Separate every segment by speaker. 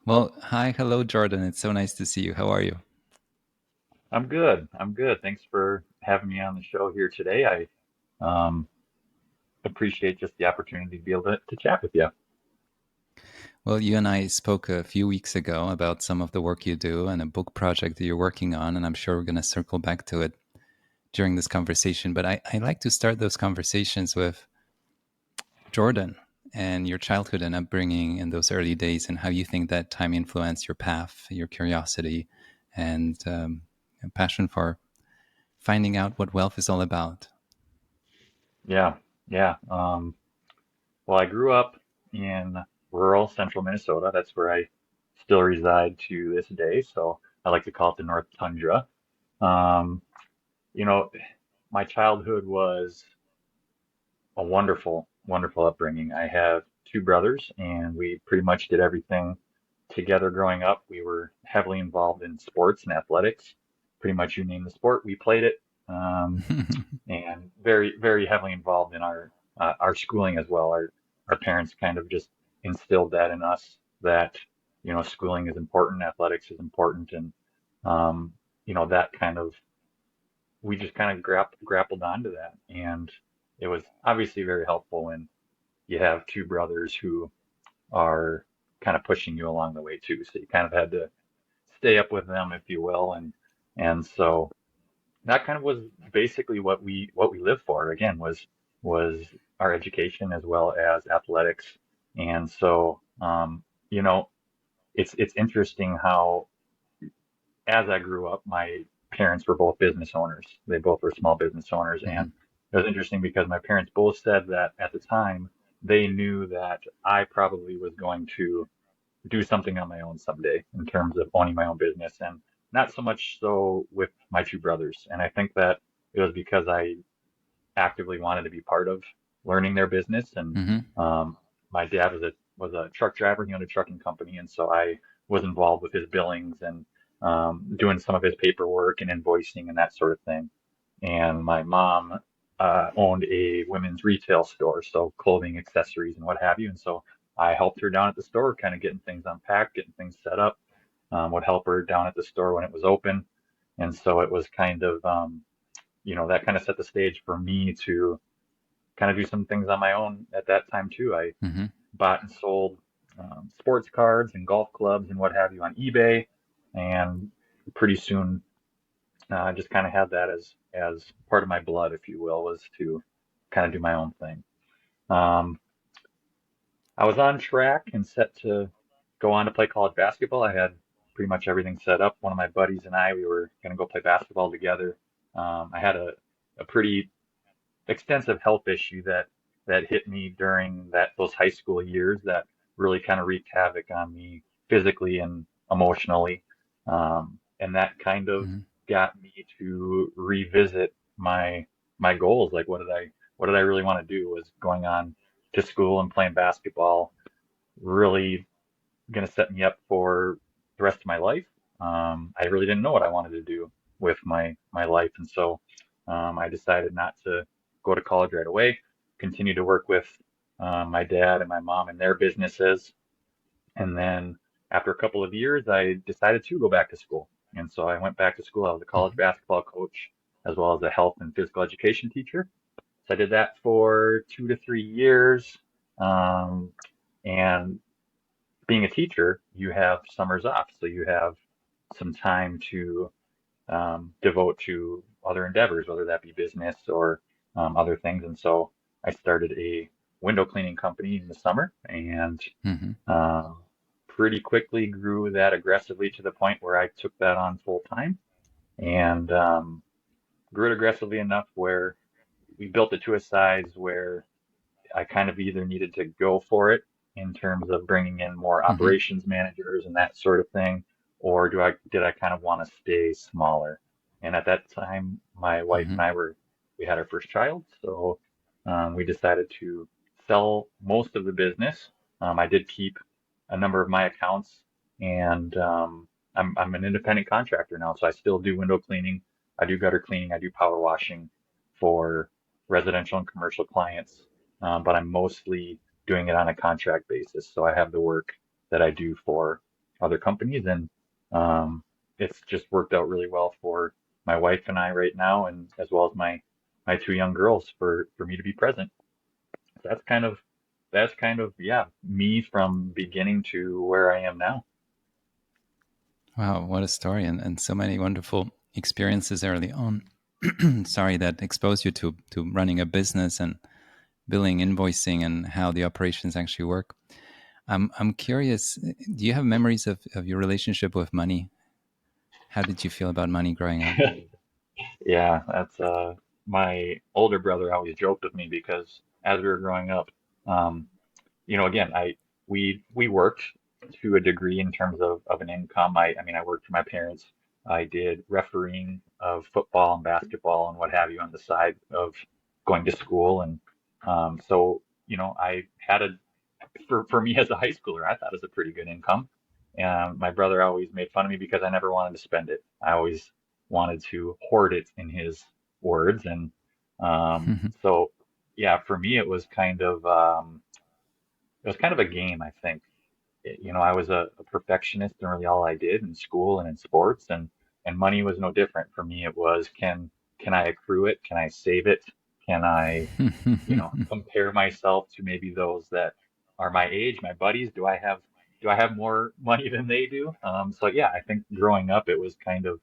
Speaker 1: Well, hi, hello, Jordan. It's so nice to see you. How are you?
Speaker 2: I'm good. I'm good. Thanks for having me on the show here today. I um, appreciate just the opportunity to be able to chat with you.
Speaker 1: Well, you and I spoke a few weeks ago about some of the work you do and a book project that you're working on, and I'm sure we're going to circle back to it during this conversation. But I like to start those conversations with Jordan and your childhood and upbringing in those early days and how you think that time influenced your path, your curiosity, and passion for finding out what wealth is all about.
Speaker 2: Yeah, yeah. Well, I grew up in rural central Minnesota. That's where I still reside to this day. So I like to call it the North Tundra. Um, you know, my childhood was a wonderful, wonderful upbringing. I have two brothers, and we pretty much did everything together growing up. We were heavily involved in sports and athletics. Pretty much you name the sport, we played it, and very, very heavily involved in our schooling as well. Our parents kind of just instilled that in us that schooling is important, athletics is important, and um, that kind of we just kind of grappled onto that, and it was obviously very helpful when you have two brothers who are kind of pushing you along the way too. So you kind of had to stay up with them, if you will, and so that kind of was basically what we lived for. Again, was our education as well as athletics, and so you know, it's interesting how as I grew up, my parents were both business owners. They both were small business owners,
Speaker 1: Mhm.
Speaker 2: and it was interesting because my parents both said that at the time they knew that I probably was going to do something on my own someday in terms of owning my own business, and not so much so with my two brothers. And I think that it was because I actively wanted to be part of learning their business. And
Speaker 1: Mhm.
Speaker 2: um, my dad was a truck driver. He owned a trucking company, and so I was involved with his billings and doing some of his paperwork and invoicing and that sort of thing. And my mom owned a women's retail store, so clothing, accessories, and what have you. And so I helped her down at the store, kind of getting things unpacked, getting things set up. Would help her down at the store when it was open, and so it was kind of that kind of set the stage for me to kind of do some things on my own at that time too. I
Speaker 1: Mhm.
Speaker 2: bought and sold sports cards and golf clubs and what have you on eBay, and pretty soon I just kind of had that as part of my blood, if you will, was to kind of do my own thing. Um, I was on track and set to go on to play college basketball. I had pretty much everything set up. One of my buddies and I, we were going to go play basketball together. I had a pretty extensive health issue that hit me during those high school years that really kind of wreaked havoc on me physically and emotionally. And that kind of
Speaker 1: Mhm.
Speaker 2: got me to revisit my goals. Like what did I really want to do? Was going on to school and playing basketball really going to set me up for the rest of my life? I really didn't know what I wanted to do with my life, and so I decided not to go to college right away. Continue to work with my dad and my mom and their businesses, and then after a couple of years, I decided to go back to school. And so I went back to school. I was a college
Speaker 1: Mhm.
Speaker 2: basketball coach as well as a health and physical education teacher. So I did that for 2 to 3 years. Um, and being a teacher, you have summers off, so you have some time to devote to other endeavors, whether that be business or other things. And so I started a window cleaning company in the summer, and
Speaker 1: Mhm.
Speaker 2: um, pretty quickly grew that aggressively to the point where I took that on full time, and grew it aggressively enough where we built it to a size where I kind of either needed to go for it in terms of bringing in more
Speaker 1: Mhm.
Speaker 2: operations managers and that sort of thing, or did I kind of want to stay smaller? And at that time, my wife and
Speaker 1: Mhm.
Speaker 2: I we had our first child, so we decided to sell most of the business. I did keep a number of my accounts, and I'm an independent contractor now, so I still do window cleaning, I do gutter cleaning, I do power washing for residential and commercial clients, but I'm mostly doing it on a contract basis. So I have the work that I do for other companies, and um, it's just worked out really well for my wife and I right now, and as well as my two young girls for me to be present. That's kind of yeah, me from beginning to where I am now.
Speaker 1: Wow, what a story, and so many wonderful experiences early on. Sorry, that exposed you to running a business and billing, invoicing, and how the operations actually work. I'm curious. Do you have memories of your relationship with money? How did you feel about money growing up?
Speaker 2: Yeah, that's my older brother always joked with me because as we were growing up, um, again, we worked to a degree in terms of an income. I mean, I worked for my parents. I did refereeing of football and basketball and what have you on the side of going to school, and so I had a for me as a high schooler, I thought it was a pretty good income. And my brother always made fun of me because I never wanted to spend it. I always wanted to hoard it, in his words, and so yeah, for me it was kind of a game, I think. I was a perfectionist in really all I did in school and in sports, and money was no different. For me, it was can I accrue it? Can I save it? Can I, compare myself to maybe those that are my age, my buddies? Do I have more money than they do? So yeah, I think growing up, it was kind of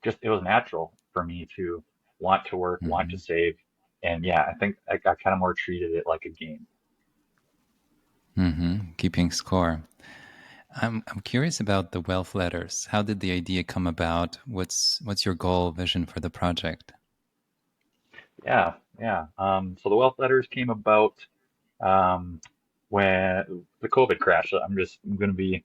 Speaker 2: just it was natural for me to want to work, want to
Speaker 1: Hmm.
Speaker 2: save, and yeah, I think I kind of more treated it like a game.
Speaker 1: Hmm. Keeping score. I'm curious about the wealth letters. How did the idea come about? What's your goal, vision for the project?
Speaker 2: Yeah, yeah. So the wealth letters came about um, when the COVID crash. I'm going to be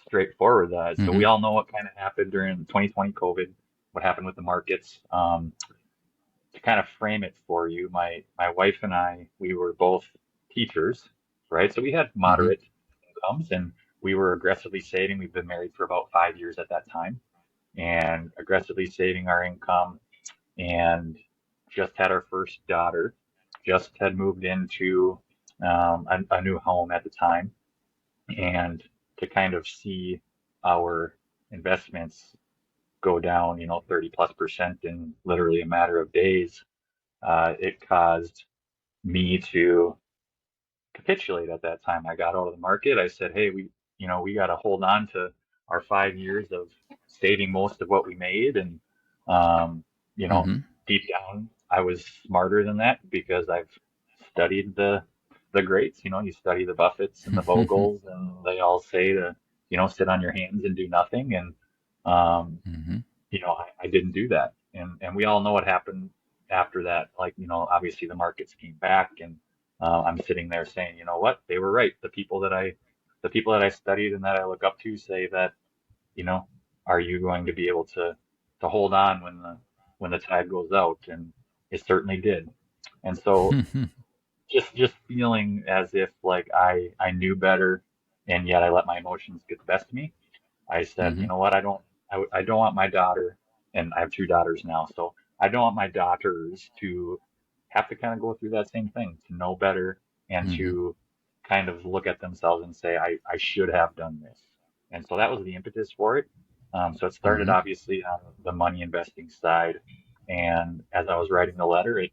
Speaker 2: straightforward. So
Speaker 1: Hmm.
Speaker 2: we all know what kind of happened during 2020 COVID, what happened with the markets. To kind of frame it for you, my wife and I, we were both teachers, right? So we had
Speaker 1: Hmm.
Speaker 2: moderate incomes, and we were aggressively saving. We've been married for about 5 years at that time, and aggressively saving our income, and just had our first daughter, just had moved into a new home at the time, and to kind of see our investments go down, 30+% in literally a matter of days, it caused me to capitulate at that time. I got out of the market. I said, hey, we got to hold on to our 5 years of saving most of what we made. And, um, you know,
Speaker 1: Hmm.
Speaker 2: deep down, I was smarter than that because I've studied the greats. You study the Buffetts and the Vogels, and they all say to, sit on your hands and do nothing. And, um,
Speaker 1: Hmm.
Speaker 2: I didn't do that. And we all know what happened after that. Like, obviously the markets came back, and I'm sitting there saying, you know what, they were right. The people that I studied and that I look up to say that, you know, are you going to be able to hold on when the tide goes out? And it certainly did. And so just feeling as if like I knew better, and yet I let my emotions get the best of me. I said,
Speaker 1: Hmm.
Speaker 2: you know what? I don't want my daughter, and I have two daughters now, so I don't want my daughters to have to kind of go through that same thing, to know better and
Speaker 1: Hmm.
Speaker 2: to kind of look at themselves and say, I should have done this. And so that was the impetus for it. So it started
Speaker 1: Hmm.
Speaker 2: obviously on the money investing side. And as I was writing the letter, it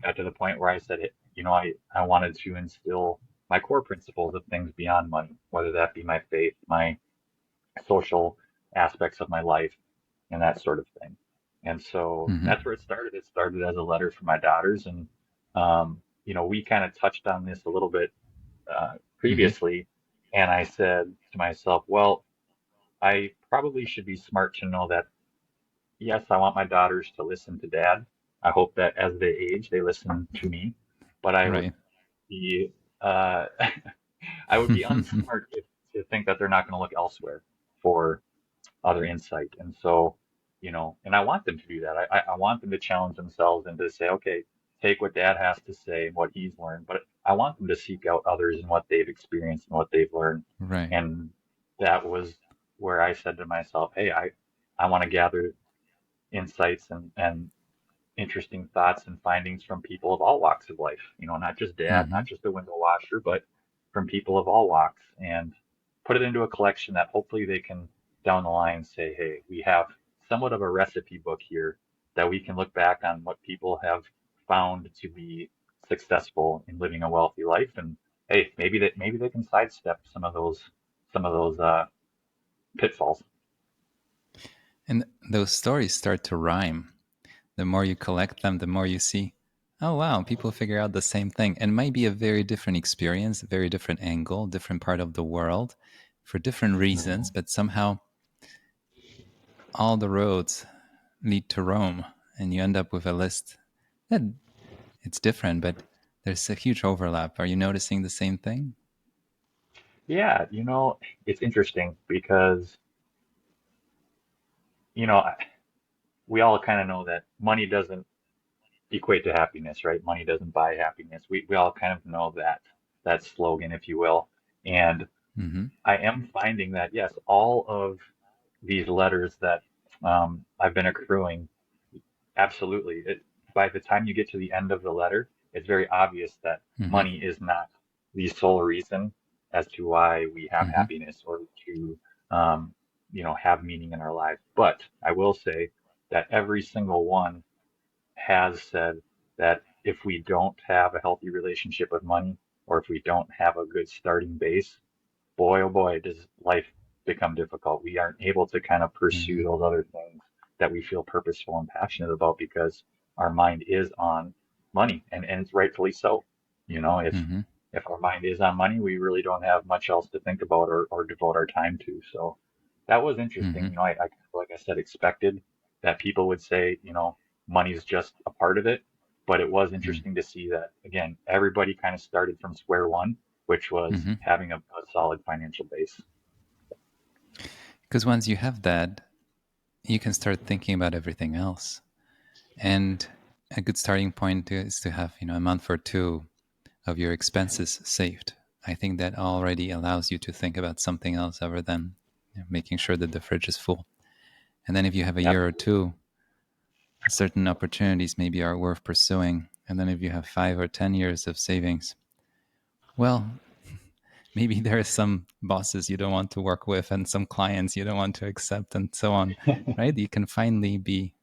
Speaker 2: got to the point where I said, I wanted to instill my core principles of things beyond money, whether that be my faith, my social aspects of my life, and that sort of thing. And so
Speaker 1: Hmm.
Speaker 2: that's where it started. It started as a letter for my daughters, and we kind of touched on this a little bit
Speaker 1: Hmm.
Speaker 2: previously. And I said to myself, well, I probably should be smart to know that yes, I want my daughters to listen to dad. I hope that as they age, they listen to me. But I would
Speaker 1: Right.
Speaker 2: be uh, I would be unsmart to think that they're not going to look elsewhere for other insight. And so, and I want them to do that. I want them to challenge themselves and to say, okay, take what dad has to say and what he's learned, but I want them to seek out others and what they've experienced and what they've learned.
Speaker 1: Right.
Speaker 2: And that was where I said to myself, hey, I want to gather insights and interesting thoughts and findings from people of all walks of life, not just dad,
Speaker 1: Hmm.
Speaker 2: not just a window washer, but from people of all walks. And put it into a collection that hopefully they can down the line say, hey, we have somewhat of a recipe book here that we can look back on what people have found to be successful in living a wealthy life. And hey, maybe they can sidestep some of those pitfalls.
Speaker 1: And those stories start to rhyme. The more you collect them, the more you see, oh wow, people figure out the same thing. And it might be a very different experience, a very different angle, different part of the world for different reasons,
Speaker 2: Mhm.
Speaker 1: but somehow all the roads lead to Rome, and you end up with a list that it's different, but there's a huge overlap. Are you noticing the same thing?
Speaker 2: Yeah, it's interesting because, you know, I- we all kind of know that money doesn't equate to happiness, right? Money doesn't buy happiness. We all kind of know that slogan, if you will. And
Speaker 1: Mm-hmm.
Speaker 2: I am finding that yes, all of these letters that I've been accruing, absolutely. By the time you get to the end of the letter, it's very obvious that
Speaker 1: Mm-hmm.
Speaker 2: money is not the sole reason as to why we have
Speaker 1: Mm-hmm.
Speaker 2: happiness or to um, have meaning in our lives. But I will say that every single one has said that if we don't have a healthy relationship with money, or if we don't have a good starting base, boy, oh boy, does life become difficult. We aren't able to kind of pursue
Speaker 1: Mm-hmm.
Speaker 2: those other things that we feel purposeful and passionate about because our mind is on money, and it's rightfully so. You know,
Speaker 1: Mm-hmm.
Speaker 2: if our mind is on money, we really don't have much else to think about or devote our time to. So that was interesting.
Speaker 1: Mm-hmm.
Speaker 2: I like I said, expected that people would say, money's just a part of it. But it was interesting to see that, again, everybody kind of started from square one, which was
Speaker 1: Mm-hmm.
Speaker 2: having a solid financial base.
Speaker 1: Because once you have that, you can start thinking about everything else. And a good starting point is to have, a month or two of your expenses saved. I think that already allows you to think about something else other than making sure that the fridge is full. And then if you have a year or
Speaker 2: Absolutely.
Speaker 1: two, certain opportunities maybe are worth pursuing. And then if you have 5 or 10 years of savings, well, maybe there are some bosses you don't want to work with and some clients you don't want to accept and so on, right? You can finally be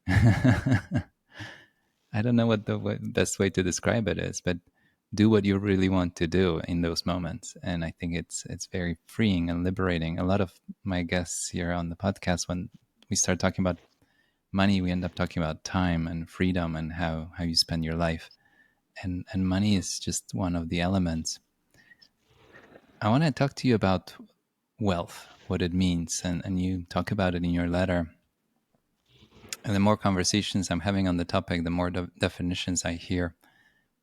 Speaker 1: I don't know what the best way to describe it is, but do what you really want to do in those moments. And I think it's very freeing and liberating. A lot of my guests here on the podcast, when we start talking about money, we end up talking about time and freedom and how you spend your life. And money is just one of the elements. I want to talk to you about wealth, what it means, and you talk about it in your letter. And the more conversations I'm having on the topic, the more definitions I hear.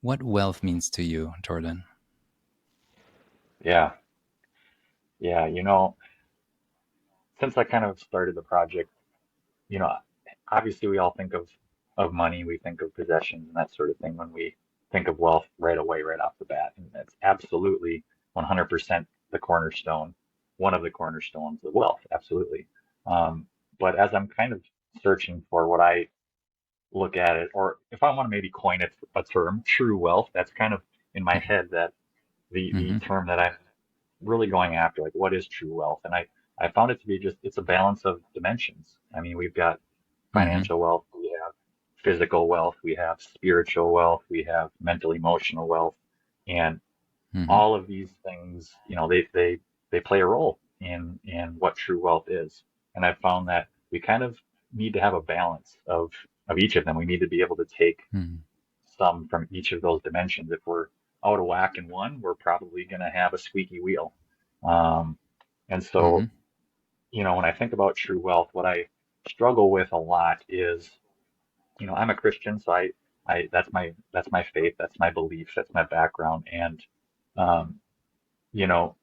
Speaker 1: What wealth means to you, Jordan?
Speaker 2: Yeah. Yeah. Since I kind of started the project, you know, obviously we all think of money, we think of possessions and that sort of thing when we think of wealth right away, right off the bat. And that's absolutely 100% the cornerstone, one of the cornerstones of wealth. Absolutely. Um, but as I'm kind of searching for what I look at it, or if I want to maybe coin it a term, true wealth, that's kind of in my head that the
Speaker 1: Mm-hmm.
Speaker 2: term that I'm really going after, like what is true wealth? And I found it to be just it's a balance of dimensions. I mean, we've got
Speaker 1: Mm-hmm.
Speaker 2: financial wealth, we have physical wealth, we have spiritual wealth, we have mental emotional wealth, and
Speaker 1: Mm-hmm.
Speaker 2: all of these things, they play a role in what true wealth is. And I've found that we kind of need to have a balance of each of them. We need to be able to take
Speaker 1: Mm-hmm.
Speaker 2: some from each of those dimensions. If we're out of whack in one, we're probably going to have a squeaky wheel. Um, and
Speaker 1: Mm-hmm.
Speaker 2: so, when I think about true wealth, what I struggle with a lot is, I'm a Christian, so that's my faith, that's my belief, that's my background, and um, you know,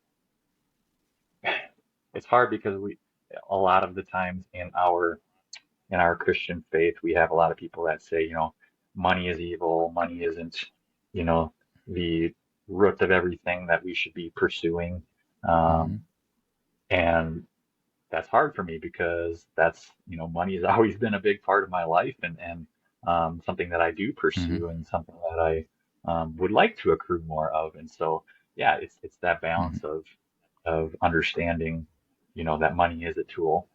Speaker 2: it's hard because a lot of the times in our Christian faith, we have a lot of people that say, money is evil, money isn't, you know, the root of everything that we should be pursuing.
Speaker 1: Mm-hmm.
Speaker 2: Um, and that's hard for me because money has always been a big part of my life and something that I do
Speaker 1: Mm-hmm.
Speaker 2: pursue and something that I would like to accrue more of. And so, yeah, it's that
Speaker 1: Mm-hmm.
Speaker 2: balance of of understanding, that money is a tool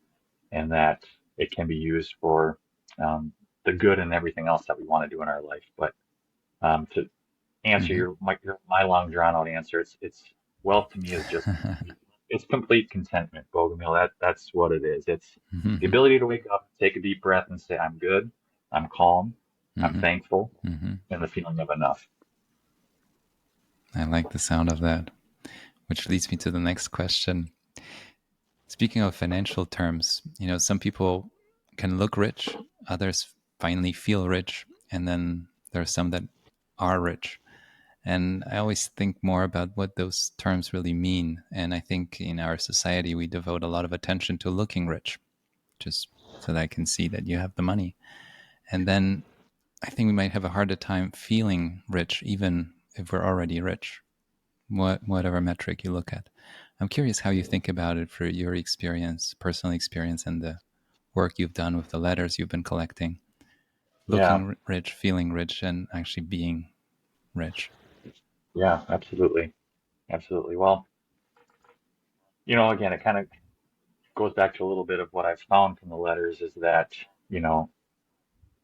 Speaker 2: and that it can be used for um, the good and everything else that we want to do in our life. But to answer
Speaker 1: Mm-hmm.
Speaker 2: my long drawn out answer, it's wealth to me is just it's complete contentment, Bogomil. That's what it is. It's the
Speaker 1: Mm-hmm.
Speaker 2: ability to wake up, take a deep breath, and say, "I'm good, I'm calm, I'm
Speaker 1: Mm-hmm.
Speaker 2: thankful,"
Speaker 1: Mm-hmm.
Speaker 2: and the feeling of enough.
Speaker 1: I like the sound of that, which leads me to the next question. Speaking of financial terms, some people can look rich, others finally feel rich, and then there are some that are rich. And I always think more about what those terms really mean. And I think in our society, we devote a lot of attention to looking rich, just so that I can see that you have the money. And then I think we might have a harder time feeling rich, even if we're already rich, whatever metric you look at. I'm curious how you think about it for your experience, personal experience, and the work you've done with the letters you've been collecting.
Speaker 2: Yeah,
Speaker 1: Looking rich, feeling rich, and actually being rich.
Speaker 2: yeah, absolutely, absolutely. Well, again, it kind of goes back to a little bit of what I've found from the letters is that, you know,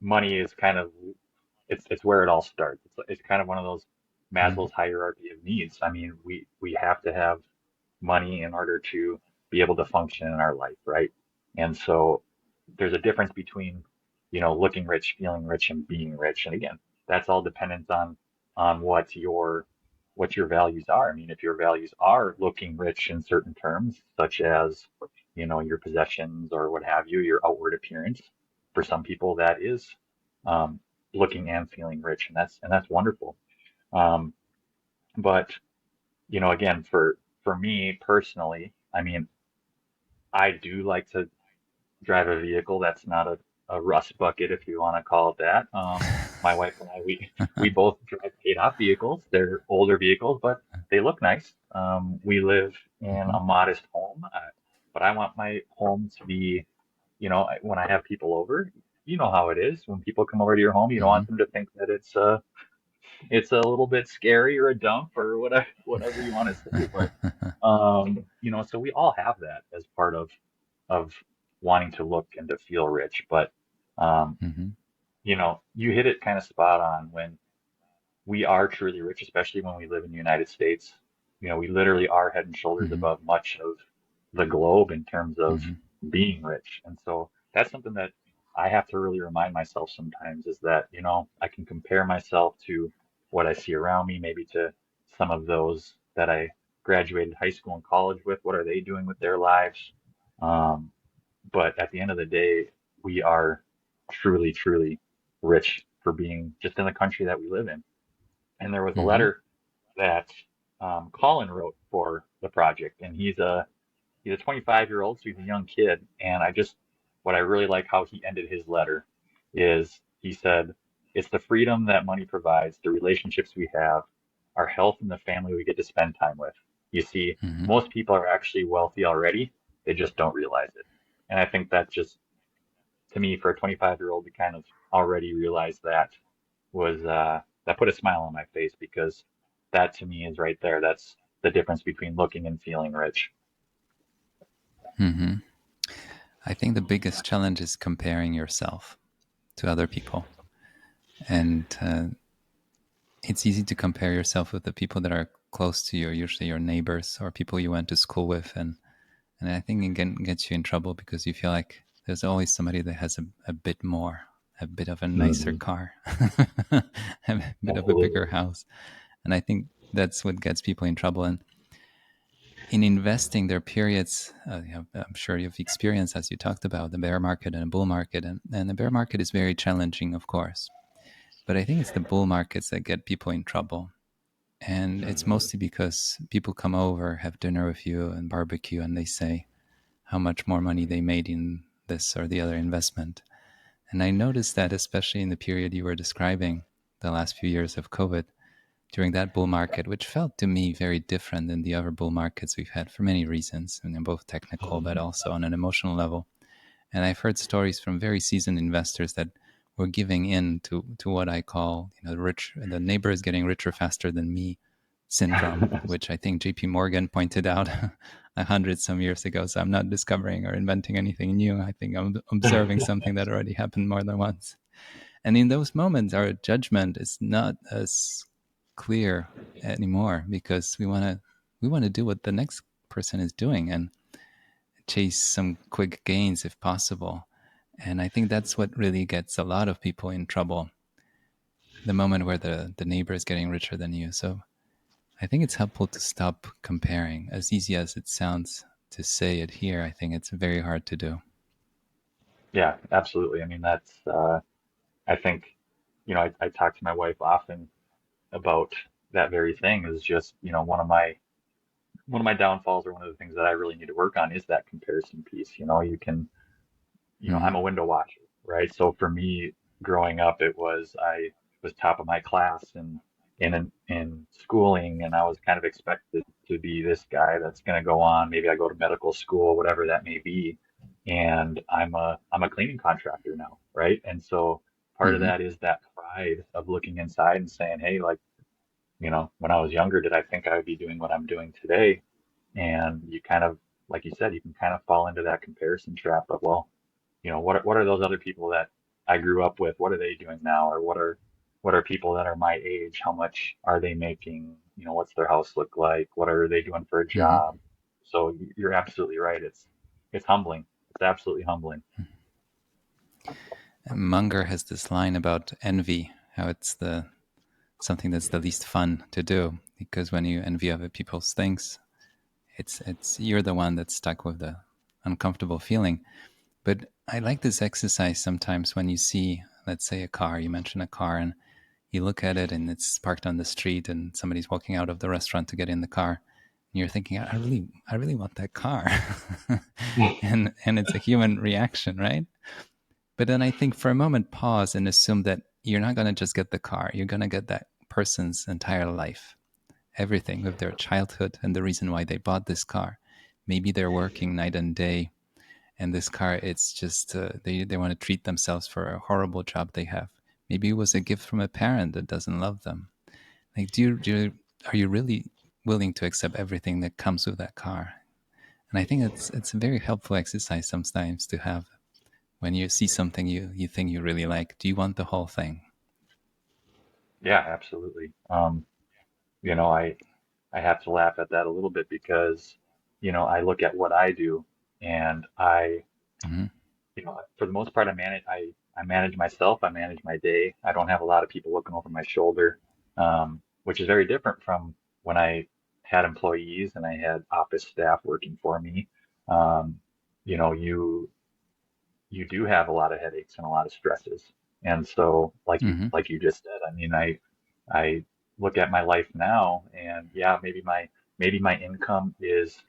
Speaker 2: money is kind of it's where it all starts. It's kind of one of those
Speaker 1: Mm-hmm.
Speaker 2: Maslow's hierarchy of needs. I mean, we have to have money in order to be able to function in our life, right? And so there's a difference between, looking rich, feeling rich, and being rich. And again, that's all dependent on what your values are. I mean, if your values are looking rich in certain terms, such as, your possessions or what have you, your outward appearance, for some people that is um, looking and feeling rich, and that's wonderful. Um, but again, for me personally, I mean, I do like to drive a vehicle that's not a rust bucket, if you want to call it that. My wife and I, we both drive paid off vehicles. They're older vehicles, but they look nice. We live in
Speaker 1: Mm-hmm.
Speaker 2: a modest home, but I want my home to be, when I have people over, you know how it is. When people come over to your home, you don't
Speaker 1: Mm-hmm.
Speaker 2: want them to think that it's a little bit scary or a dump or whatever you want to say. But so we all have that as part of wanting to look and to feel rich. But um,
Speaker 1: Mm-hmm.
Speaker 2: you hit it kind of spot on when we are truly rich, especially when we live in the United States. We literally are head and shoulders
Speaker 1: Mm-hmm.
Speaker 2: above much of the globe in terms of
Speaker 1: Mm-hmm.
Speaker 2: being rich. And so that's something that I have to really remind myself sometimes is that, I can compare myself to what I see around me, maybe to some of those that I graduated high school and college with. What are they doing with their lives? Um, but at the end of the day, we are truly, truly rich for being just in the country that we live in. And there was a
Speaker 1: Mm-hmm.
Speaker 2: letter that Colin wrote for the project, and he's a 25-year-old, so he's a young kid. And what I really like how he ended his letter is he said, "It's the freedom that money provides, the relationships we have, our health, and the family we get to spend time with. You see,
Speaker 1: Mm-hmm.
Speaker 2: most people are actually wealthy already; they just don't realize it." And I think that just to me, for a 25-year-old to kind of already realize that was that put a smile on my face because that to me is right there. That's the difference between looking and feeling rich.
Speaker 1: Mm-hmm. I think the biggest challenge is comparing yourself to other people. And it's easy to compare yourself with the people that are close to you, usually your neighbors or people you went to school with. And I think it can get you in trouble because you feel like there's always somebody that has a bit more, a bit of a nicer
Speaker 2: Hmm.
Speaker 1: car, a bit of a bigger
Speaker 2: Absolutely.
Speaker 1: house. And I think that's what gets people in trouble. And in investing, there are periods, I'm sure you've experienced, as you talked about, the bear market and a bull market. And the bear market is very challenging, of course. But I think it's the bull markets that get people in trouble. And it's
Speaker 2: Hmm.
Speaker 1: mostly because people come over, have dinner with you, and barbecue, and they say how much more money they made in this or the other investment. And I noticed that, especially in the period you were describing, the last few years of COVID, during that bull market, which felt to me very different than the other bull markets we've had for many reasons, and both technical but
Speaker 2: Hmm.
Speaker 1: also on an emotional level. And I've heard stories from very seasoned investors that were giving in to what I call, the neighbor is getting richer faster than me syndrome, which I think JP Morgan pointed out 100 some years ago. So I'm not discovering or inventing anything new. I think I'm observing something that already happened more than once. And in those moments, our judgment is not as clear anymore because we want to do what the next person is doing and chase some quick gains if possible. And I think that's what really gets a lot of people in trouble. The moment where the neighbor is getting richer than you. So I think it's helpful to stop comparing. As easy as it sounds to say it here, I think it's very hard to do.
Speaker 2: Yeah, absolutely. I mean, I think, I talk to my wife often about that very thing is just, one of my downfalls or one of the things that I really need to work on is that comparison piece. I'm
Speaker 1: Mm-hmm.
Speaker 2: a window washer, right? So for me, growing up, I was top of my class in schooling, and I was kind of expected to be this guy that's going to go on. Maybe I go to medical school, whatever that may be, and I'm a cleaning contractor now, right? And so part of
Speaker 1: Mm-hmm.
Speaker 2: that is that pride of looking inside and saying, hey, like, when I was younger, did I think I would be doing what I'm doing today? And you kind of, like you said, you can kind of fall into that comparison trap of, well, what are those other people that I grew up with? What are they doing now? Or what are people that are my age? How much are they making? What's their house look like? What are they doing for a
Speaker 1: Mm-hmm.
Speaker 2: job? So you're absolutely right. It's humbling. It's absolutely humbling.
Speaker 1: Munger has this line about envy, how it's the something that's the least fun to do because when you envy other people's things, it's you're the one that's stuck with the uncomfortable feeling. But I like this exercise sometimes when you see, let's say, a car. You mention a car, and you look at it, and it's parked on the street, and somebody's walking out of the restaurant to get in the car. And you're thinking, I really want that car, and it's a human reaction, right? But then I think for a moment, pause and assume that you're not going to just get the car. You're going to get that person's entire life, everything with their childhood and the reason why they bought this car. Maybe they're working night and day, and this car, it's just they want to treat themselves for a horrible job they have. Maybe it was a gift from a parent that doesn't love them. Like, are you really willing to accept everything that comes with that car? And I think it's a very helpful exercise sometimes to have when you see something you think you really like. Do you want the whole thing?
Speaker 2: Yeah, absolutely. I have to laugh at that a little bit because, I look at what I do and
Speaker 1: Mm-hmm.
Speaker 2: for the most part, I manage myself. I manage my day. I don't have a lot of people looking over my shoulder, which is very different from when I had employees and I had office staff working for me. Um, you know, you you do have a lot of headaches and a lot of stresses. And so,
Speaker 1: Mm-hmm.
Speaker 2: like you just said, I mean, I look at my life now, and yeah, maybe my income is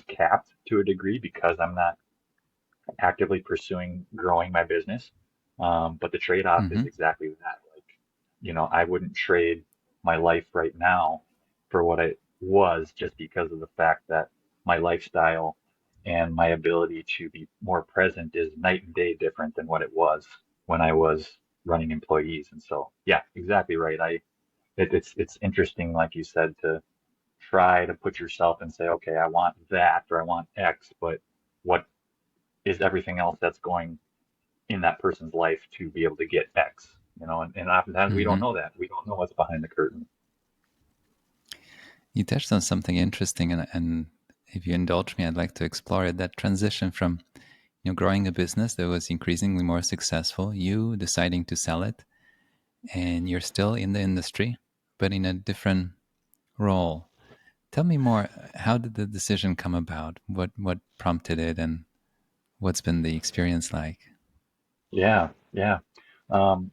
Speaker 2: capped to a degree because I'm not actively pursuing growing my business. But the trade-off is
Speaker 1: Mm-hmm.
Speaker 2: exactly that. Like, I wouldn't trade my life right now for what it was just because of the fact that my lifestyle and my ability to be more present is night and day different than what it was when I was running employees. And so, yeah, exactly right. It's interesting, like you said, to try to put yourself and say, okay, I want that or I want X, but what is everything else that's going in that person's life to be able to get X, and oftentimes we don't
Speaker 1: Mm-hmm.
Speaker 2: know that. We don't know what's behind the curtain.
Speaker 1: You touched on something interesting, and if you indulge me, I'd like to explore it. That transition from growing a business that was increasingly more successful, you deciding to sell it, and you're still in the industry, but in a different role. Tell me more. How did the decision come about? What prompted it, and what's been the experience like?
Speaker 2: Yeah, yeah. Um,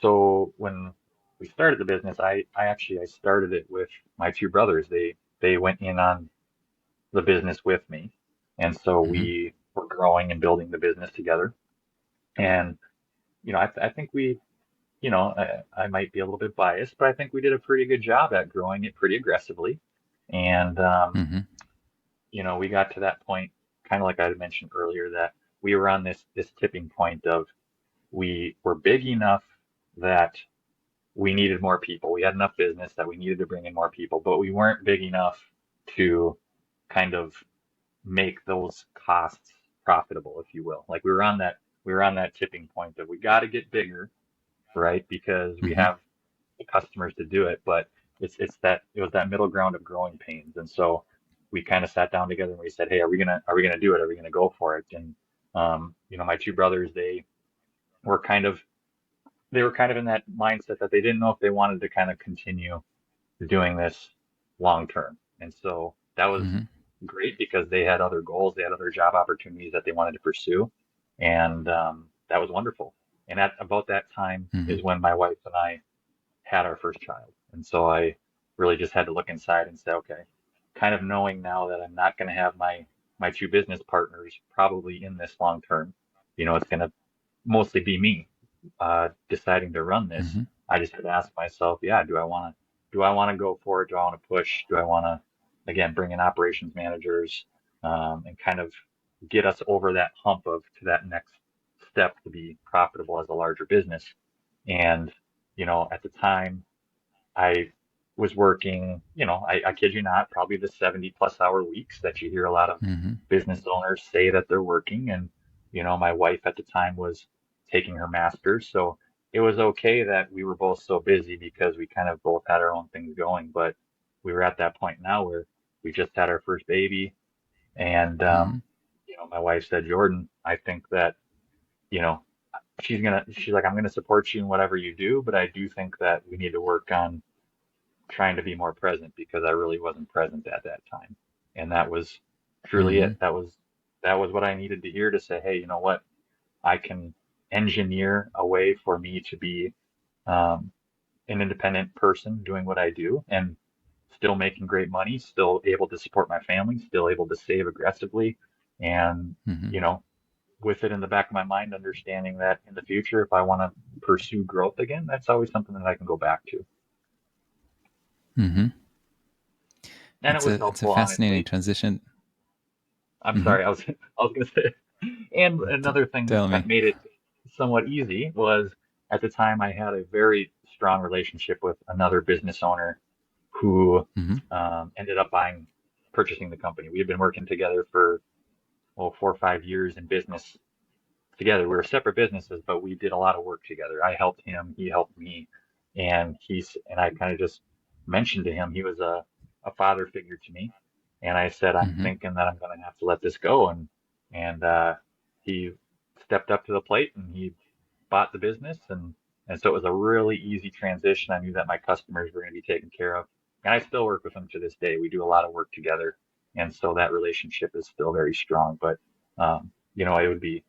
Speaker 2: so when we started the business, I started it with my two brothers. They went in on the business with me, and so
Speaker 1: Mm-hmm.
Speaker 2: we were growing and building the business together. And I think I might be a little bit biased, but I think we did a pretty good job at growing it pretty aggressively. And
Speaker 1: Mm-hmm.
Speaker 2: we got to that point, kind of like I had mentioned earlier, that we were on this tipping point of we were big enough that we needed more people. We had enough business that we needed to bring in more people, but we weren't big enough to kind of make those costs profitable, if you will. Like we were on that tipping point that we got to get bigger, right? Because we
Speaker 1: Mm-hmm.
Speaker 2: have the customers to do it, but it's that it was that middle ground of growing pains. And so we kind of sat down together and we said, hey, are we gonna do it? Are we gonna go for it? And my two brothers, were kind of they were kind of in that mindset that they didn't know if they wanted to kind of continue doing this long term. And so that was
Speaker 1: Mm-hmm.
Speaker 2: great because they had other goals, they had other job opportunities that they wanted to pursue, and that was wonderful. And at about that time
Speaker 1: Mm-hmm.
Speaker 2: is when my wife and I had our first child. And so I really just had to look inside and say, okay, kind of knowing now that I'm not going to have my two business partners probably in this long term. It's going to mostly be me deciding to run this.
Speaker 1: Mm-hmm.
Speaker 2: I just had to ask myself, yeah, do I want to go for it? Do I want to push? Do I want to again bring in operations managers and kind of get us over that hump of to that next step to be profitable as a larger business? And at the time, I was working, I kid you not, probably the 70 plus hour weeks that you hear a lot of
Speaker 1: Mm-hmm.
Speaker 2: business owners say that they're working. And, my wife at the time was taking her master's. So it was okay that we were both so busy because we kind of both had our own things going. But we were at that point now where we just had our first baby. And,
Speaker 1: Mm-hmm.
Speaker 2: my wife said, Jordan, I think that, you know, she's like, I'm gonna support you in whatever you do, but I do think that we need to work on trying to be more present because I really wasn't present at that time. And that was truly
Speaker 1: Mm-hmm.
Speaker 2: it. That was what I needed to hear to say, hey, you know what? I can engineer a way for me to be um, an independent person doing what I do and still making great money, still able to support my family, still able to save aggressively, and
Speaker 1: Mm-hmm.
Speaker 2: you know, with it in the back of my mind, understanding that in the future, if I want to pursue growth again, that's always something that I can go back to.
Speaker 1: Mm-hmm.
Speaker 2: And it was
Speaker 1: It's a
Speaker 2: helpful,
Speaker 1: fascinating
Speaker 2: honestly.
Speaker 1: transition.
Speaker 2: I'm
Speaker 1: Mm-hmm.
Speaker 2: sorry, I was gonna say, and another thing
Speaker 1: Tell
Speaker 2: that
Speaker 1: me.
Speaker 2: made it somewhat easy was at the time I had a very strong relationship with another business owner who
Speaker 1: Mm-hmm.
Speaker 2: ended up purchasing the company. We had been working together for 4 or 5 years in business together. We were separate businesses, but we did a lot of work together. I helped him, he helped me, and I kind of just mentioned to him he was a father figure to me, and I said I'm
Speaker 1: Mm-hmm.
Speaker 2: thinking that I'm going to have to let this go, and he stepped up to the plate and he bought the business, and so it was a really easy transition. I knew that my customers were going to be taken care of, and I still work with him to this day. We do a lot of work together, and so that relationship is still very strong. But it would be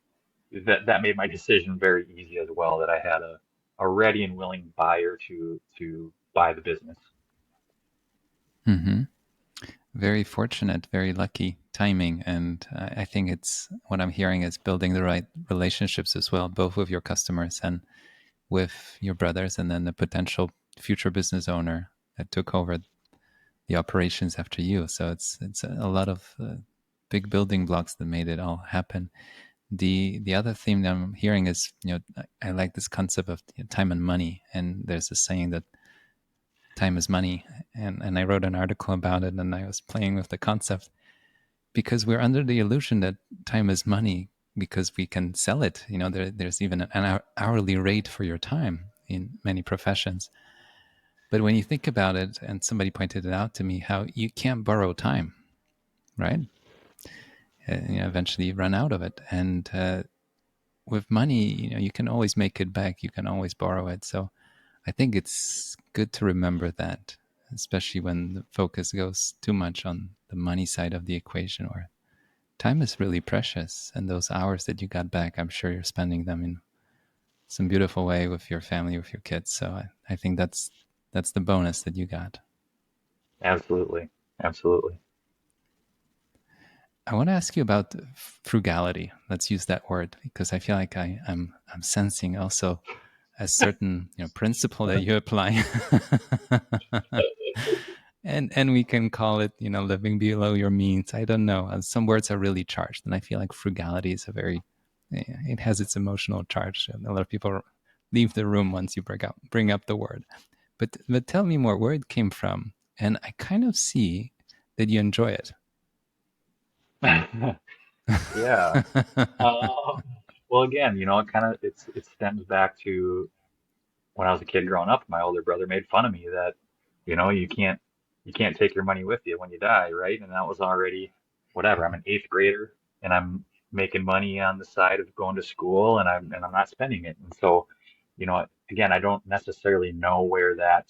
Speaker 2: that made my decision very easy as well, that I had a ready and willing buyer to buy the business.
Speaker 1: Mm-hmm. Very fortunate, very lucky timing. And I think it's what I'm hearing is building the right relationships as well, both with your customers and with your brothers, and then the potential future business owner that took over the operations after you. So it's a lot of big building blocks that made it all happen. The other theme that I'm hearing is, I like this concept of time and money. And there's a saying that time is money. And I wrote an article about it, and I was playing with the concept because we're under the illusion that time is money because we can sell it. There's even an hourly rate for your time in many professions. But when you think about it, and somebody pointed it out to me, how you can't borrow time, right? Eventually you run out of it. And with money, you can always make it back. You can always borrow it. So I think it's good to remember that, especially when the focus goes too much on the money side of the equation, or time is really precious. And those hours that you got back, I'm sure you're spending them in some beautiful way with your family, with your kids. So I think that's the bonus that you got.
Speaker 2: Absolutely, absolutely.
Speaker 1: I want to ask you about frugality. Let's use that word because I feel like I'm sensing also a certain principle that you apply, and we can call it living below your means. I don't know. Some words are really charged, and I feel like frugality is it has its emotional charge. A lot of people leave the room once you bring up the word. But tell me more where it came from, and I kind of see that you enjoy it.
Speaker 2: Yeah. Well, again, it kind of it stems back to when I was a kid growing up. My older brother made fun of me that, you can't take your money with you when you die, right? And that was already whatever. I'm an eighth grader and I'm making money on the side of going to school, and I'm not spending it. And so, again, I don't necessarily know where that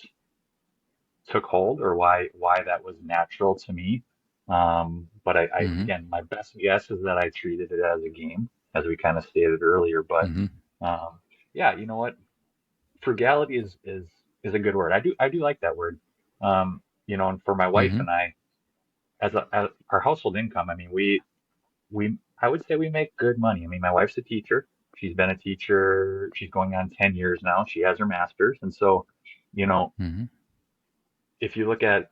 Speaker 2: took hold or why that was natural to me. But I
Speaker 1: Mm-hmm.
Speaker 2: again, my best guess is that I treated it as a game, as we kind of stated earlier. But
Speaker 1: Mm-hmm.
Speaker 2: um, yeah, you know what? Frugality is a good word. I do like that word. And for my wife
Speaker 1: Mm-hmm.
Speaker 2: and I, as our household income, I mean, we I would say we make good money. I mean, my wife's a teacher. She's been a teacher. She's going on 10 years now. She has her master's, and so, you know,
Speaker 1: Mm-hmm.
Speaker 2: if you look at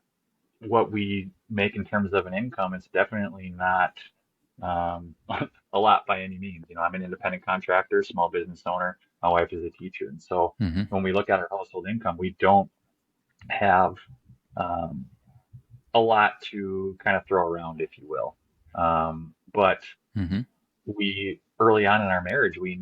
Speaker 2: what we make in terms of an income, it's definitely not um, a lot by any means. I'm an independent contractor, small business owner. My wife is a teacher, and so
Speaker 1: Mm-hmm.
Speaker 2: when we look at our household income, we don't have um, a lot to kind of throw around, if you will. But
Speaker 1: Mm-hmm.
Speaker 2: we early on in our marriage, we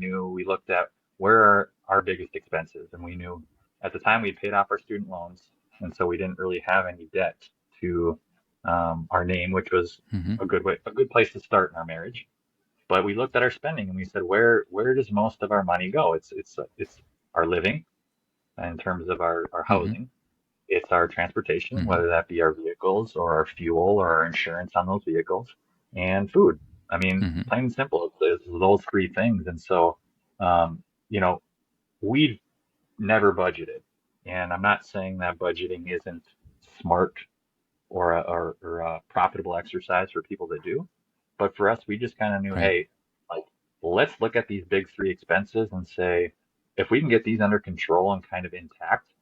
Speaker 2: looked at where are our biggest expenses, and we knew at the time we paid off our student loans, and so we didn't really have any debt to our name, which was
Speaker 1: Mm-hmm.
Speaker 2: a good place to start in our marriage. But we looked at our spending and we said, where does most of our money go? It's our living in terms of our
Speaker 1: Mm-hmm.
Speaker 2: housing. It's our transportation,
Speaker 1: Mm-hmm.
Speaker 2: whether that be our vehicles or our fuel or our insurance on those vehicles, and food. I mean,
Speaker 1: Mm-hmm.
Speaker 2: plain and simple, it's those three things. And so, um, you know, we've never budgeted. And I'm not saying that budgeting isn't smart or a profitable exercise for people that do. But for us, we just kind of knew,
Speaker 1: Right.
Speaker 2: hey, like, let's look at these big three expenses and say, if we can get these under control and kind of intact,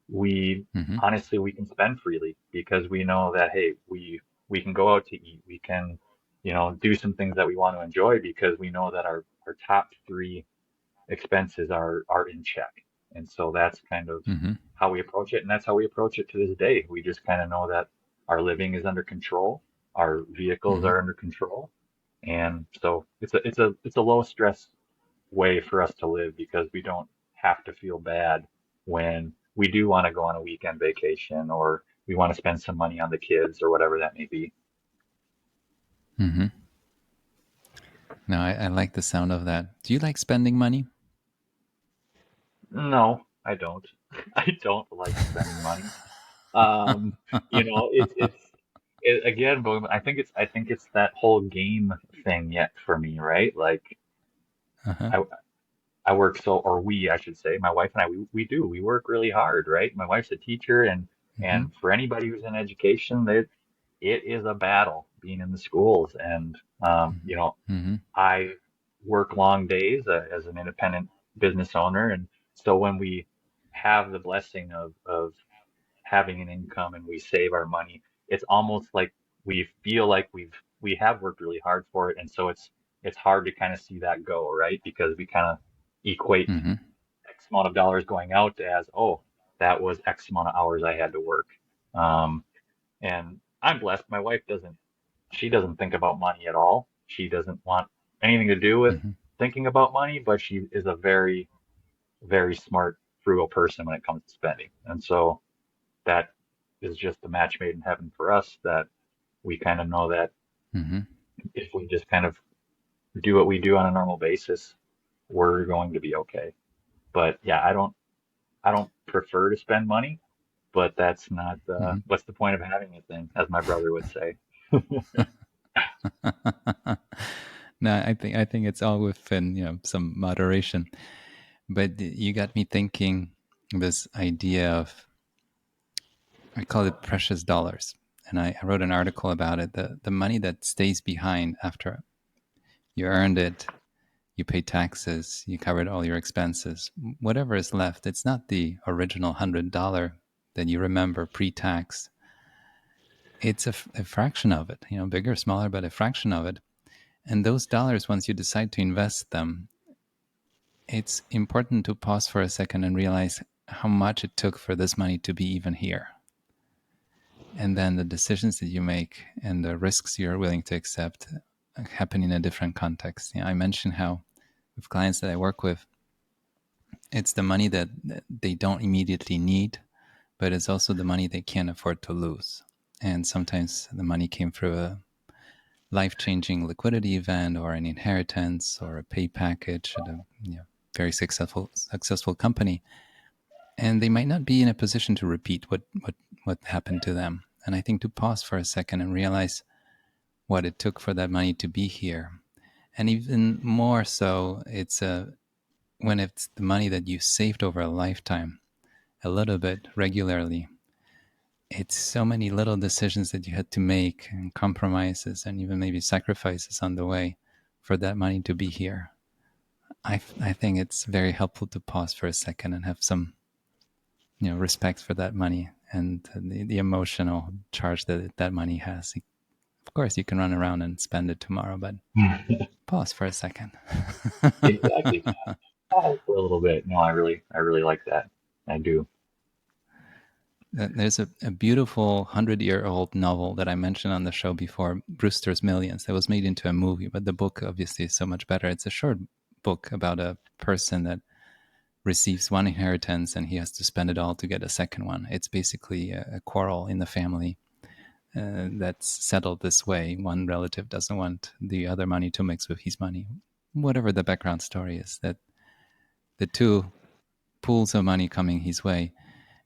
Speaker 2: we
Speaker 1: Mm-hmm.
Speaker 2: honestly we can spend freely because we know that hey we can go out to eat, we can do some things that we want to enjoy because we know that our top three expenses are in check. And so that's kind of
Speaker 1: Mm-hmm.
Speaker 2: how we approach it, and that's how we approach it to this day. We just kind of know that our living is under control, our vehicles
Speaker 1: Mm-hmm.
Speaker 2: are under control, and so it's a low stress way for us to live because we don't have to feel bad when we do want to go on a weekend vacation or we want to spend some money on the kids or whatever that may be.
Speaker 1: Mm-hmm. No, I like the sound of that. Do you like spending money?
Speaker 2: No, I don't. I don't like spending money. Um, again, but I think it's that whole game thing yet for me, right? Like
Speaker 1: Uh-huh.
Speaker 2: I I work or we, I should say, my wife and I, we work really hard, right? My wife's a teacher,
Speaker 1: Mm-hmm.
Speaker 2: and for anybody who's in education, it is a battle being in the schools. And
Speaker 1: Mm-hmm.
Speaker 2: I work long days as an independent business owner, and so when we have the blessing of having an income and we save our money, it's almost like we feel like we have worked really hard for it, and so it's hard to kind of see that go, right? Because we kind of equate
Speaker 1: Mm-hmm.
Speaker 2: X amount of dollars going out as, oh, that was X amount of hours I had to work. Um, and I'm blessed. My wife she doesn't think about money at all. She doesn't want anything to do with
Speaker 1: Mm-hmm.
Speaker 2: thinking about money, but she is a very, very smart, frugal person when it comes to spending. And so that is just a match made in heaven for us that we kind of know that
Speaker 1: Mm-hmm.
Speaker 2: if we just kind of do what we do on a normal basis, we're going to be okay. But yeah, I don't prefer to spend money, but that's not
Speaker 1: Mm-hmm.
Speaker 2: what's the point of having it then, as my brother would say.
Speaker 1: No, I think it's all within some moderation. But you got me thinking this idea of, I call it precious dollars. And I wrote an article about it. The money that stays behind after you earned it, you paid taxes, you covered all your expenses. Whatever is left, it's not the original $100 that you remember pre-tax. It's a fraction of it, bigger, smaller, but a fraction of it. And those dollars, once you decide to invest them, it's important to pause for a second and realize how much it took for this money to be even here. And then the decisions that you make and the risks you're willing to accept happen in a different context. I mentioned how with clients that I work with, it's the money that they don't immediately need, but it's also the money they can't afford to lose. And sometimes the money came through a life-changing liquidity event or an inheritance or a pay package at a very successful company, and they might not be in a position to repeat what happened to them. And I think to pause for a second and realize what it took for that money to be here, and even more so, it's when it's the money that you saved over a lifetime, a little bit regularly. It's so many little decisions that you had to make and compromises and even maybe sacrifices on the way for that money to be here. I think it's very helpful to pause for a second and have some respect for that money and the emotional charge that that money has. Of course, you can run around and spend it tomorrow, but pause for a second.
Speaker 2: Exactly. Pause for a little bit. No, I really like that. I do.
Speaker 1: There's a beautiful 100-year-old novel that I mentioned on the show before, Brewster's Millions, that was made into a movie, but the book obviously is so much better. It's a short book about a person that receives one inheritance and he has to spend it all to get a second one. It's basically a quarrel in the family that's settled this way. One relative doesn't want the other money to mix with his money. Whatever the background story is, that the two pools of money coming his way.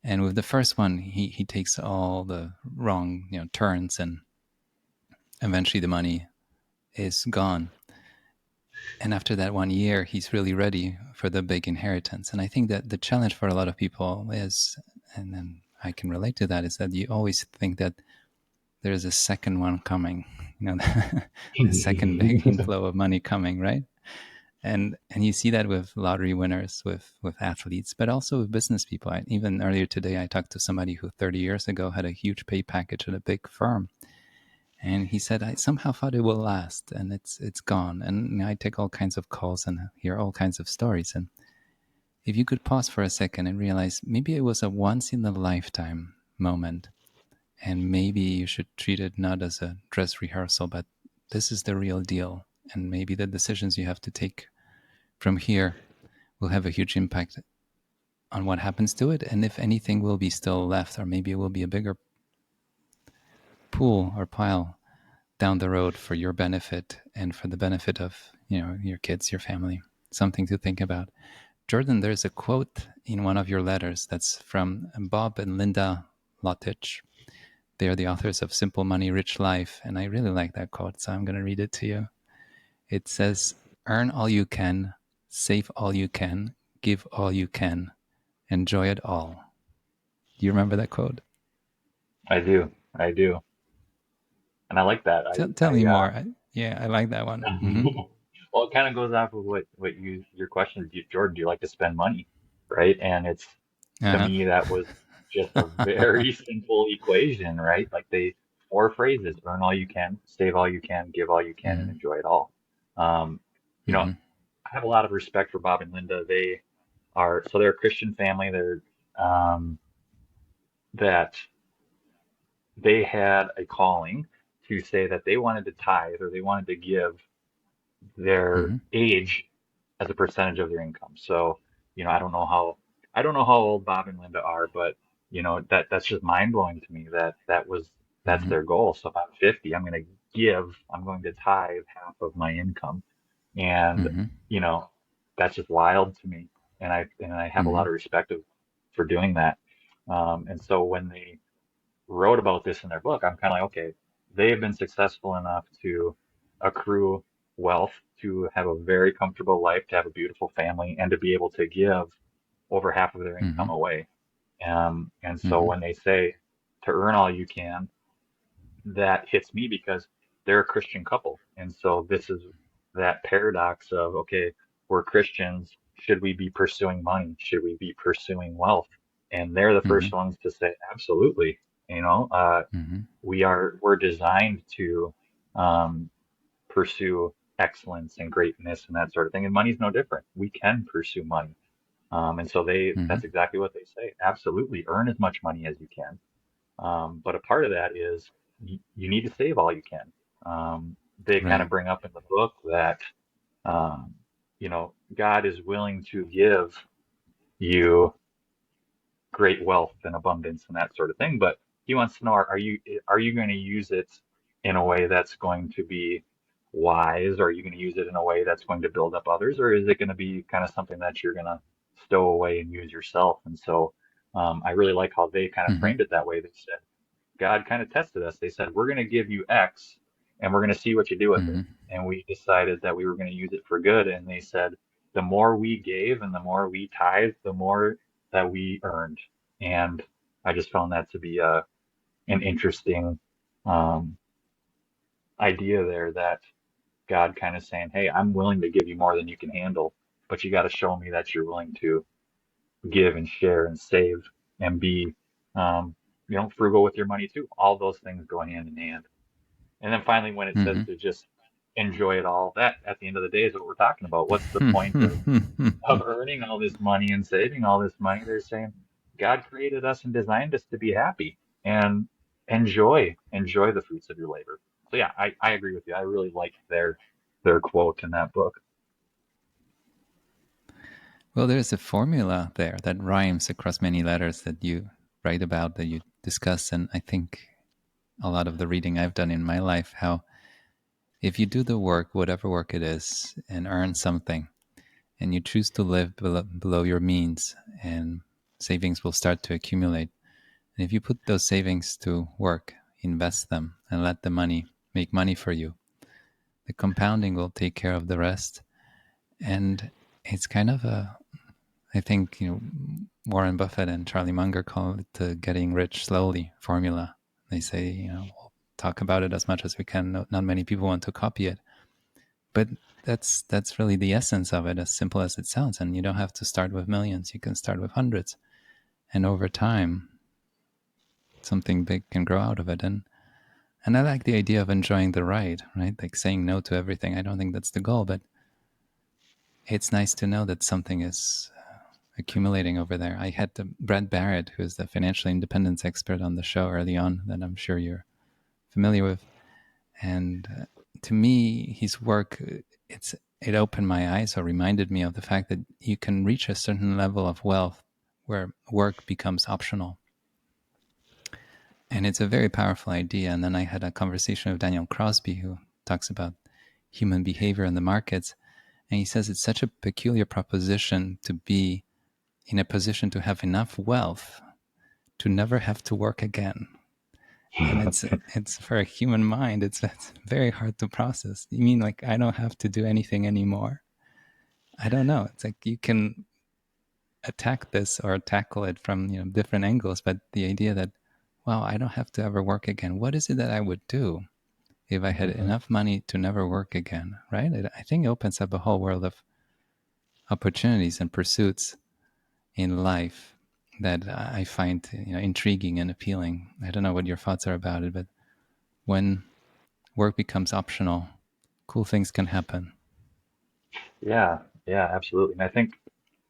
Speaker 1: And with the first one, he takes all the wrong turns, and eventually the money is gone. And after that 1 year, he's really ready for the big inheritance. And I think that the challenge for a lot of people is, and then I can relate to that, is that you always think that there's a second one coming, the second big inflow of money coming, right? And you see that with lottery winners, with athletes, but also with business people. Even earlier today, I talked to somebody who 30 years ago had a huge pay package at a big firm, and he said, I somehow thought it will last, and it's gone. And I take all kinds of calls and hear all kinds of stories. And if you could pause for a second and realize maybe it was a once in a lifetime moment, and maybe you should treat it not as a dress rehearsal, but this is the real deal. And maybe the decisions you have to take from here will have a huge impact on what happens to it, and if anything will be still left, or maybe it will be a bigger pool or pile down the road for your benefit and for the benefit of your kids, your family. Something to think about. Jordan, there's a quote in one of your letters that's from Bob and Linda Lotich. They are the authors of Simple Money, Rich Life, and I really like that quote, so I'm going to read it to you. It says, earn all you can, save all you can, give all you can, enjoy it all. Do you remember that quote?
Speaker 2: I do. I do. And I like that.
Speaker 1: Tell me more. Yeah, I like that one.
Speaker 2: Well, it kind of goes off of what your question, Jordan, do you like to spend money? Right? And it's to
Speaker 1: Uh-huh.
Speaker 2: me that was just a very simple equation, right? Like they four phrases: earn all you can, save all you can, give all you can, and
Speaker 1: Mm-hmm.
Speaker 2: enjoy it all. Um, you know,
Speaker 1: Mm-hmm.
Speaker 2: I have a lot of respect for Bob and Linda. They're a Christian family. They're that they had a calling to say that they wanted to tithe or they wanted to give their
Speaker 1: Mm-hmm.
Speaker 2: age as a percentage of their income. So, I don't know how old Bob and Linda are, but that's just mind blowing to me that that's
Speaker 1: Mm-hmm.
Speaker 2: their goal. So if I'm 50, I'm going to tithe half of my income. And,
Speaker 1: Mm-hmm.
Speaker 2: you know, that's just wild to me. And I have a
Speaker 1: Mm-hmm.
Speaker 2: lot of respect for doing that. And so when they wrote about this in their book, I'm kind of like, okay, they have been successful enough to accrue wealth, to have a very comfortable life, to have a beautiful family, and to be able to give over half of their
Speaker 1: Mm-hmm.
Speaker 2: income away. And so
Speaker 1: Mm-hmm.
Speaker 2: when they say to earn all you can, that hits me because they're a Christian couple. And so this is that paradox of, okay, we're Christians. Should we be pursuing money? Should we be pursuing wealth? And they're the
Speaker 1: Mm-hmm.
Speaker 2: first ones to say, absolutely. You know, uh,
Speaker 1: Mm-hmm.
Speaker 2: we're designed to um, pursue excellence and greatness and that sort of thing. And money's no different. We can pursue money. And so that's
Speaker 1: Hmm.
Speaker 2: exactly what they say. Absolutely, earn as much money as you can. But a part of that is you need to save all you can. They kind
Speaker 1: Right.
Speaker 2: of bring up in the book that, um, God is willing to give you great wealth and abundance and that sort of thing. But he wants to know, are you going to use it in a way that's going to be wise? Or are you going to use it in a way that's going to build up others? Or is it going to be kind of something that you're going to stow away and use yourself? And so I really like how they kind of
Speaker 1: Hmm.
Speaker 2: framed it that way. They said, God kind of tested us. They said, we're going to give you X and we're going to see what you do with it.
Speaker 1: Hmm.
Speaker 2: And we decided that we were going to use it for good. And they said, the more we gave and the more we tithed, the more that we earned. And I just found that to be an interesting um, idea there that God kind of saying, hey, I'm willing to give you more than you can handle, but you got to show me that you're willing to give and share and save and be, um, frugal with your money too. All those things go hand in hand. And then finally, when it says
Speaker 1: Hmm.
Speaker 2: to just enjoy it all, that at the end of the day is what we're talking about. What's the point of earning all this money and saving all this money? They're saying God created us and designed us to be happy and enjoy the fruits of your labor. So yeah, I agree with you. I really liked their quote in that book.
Speaker 1: Well, there's a formula there that rhymes across many letters that you write about, that you discuss. And I think a lot of the reading I've done in my life, how if you do the work, whatever work it is, and earn something, and you choose to live below your means, and savings will start to accumulate. And if you put those savings to work, invest them, and let the money make money for you, the compounding will take care of the rest. And it's kind of a, I think, Warren Buffett and Charlie Munger call it the getting rich slowly formula. They say, we'll talk about it as much as we can. Not many people want to copy it, but that's really the essence of it, as simple as it sounds. And you don't have to start with millions. You can start with hundreds, and over time, something big can grow out of it. And I like the idea of enjoying the ride, right? Like saying no to everything. I don't think that's the goal, but it's nice to know that something is accumulating over there. I had Brad Barrett, who is the financial independence expert, on the show early on, that I'm sure you're familiar with. And to me, his work, it opened my eyes, or reminded me of the fact that you can reach a certain level of wealth where work becomes optional. And it's a very powerful idea. And then I had a conversation with Daniel Crosby, who talks about human behavior in the markets. And he says it's such a peculiar proposition to be in a position to have enough wealth to never have to work again. And it's for a human mind, it's very hard to process. You mean like I don't have to do anything anymore? I don't know. It's like you can attack this or tackle it from different angles, but the idea that, wow, I don't have to ever work again. What is it that I would do if I had
Speaker 2: Mhm.
Speaker 1: enough money to never work again? Right? I think it opens up a whole world of opportunities and pursuits in life that I find intriguing and appealing. I don't know what your thoughts are about it, but when work becomes optional, cool things can happen.
Speaker 2: Yeah, yeah, absolutely. And I think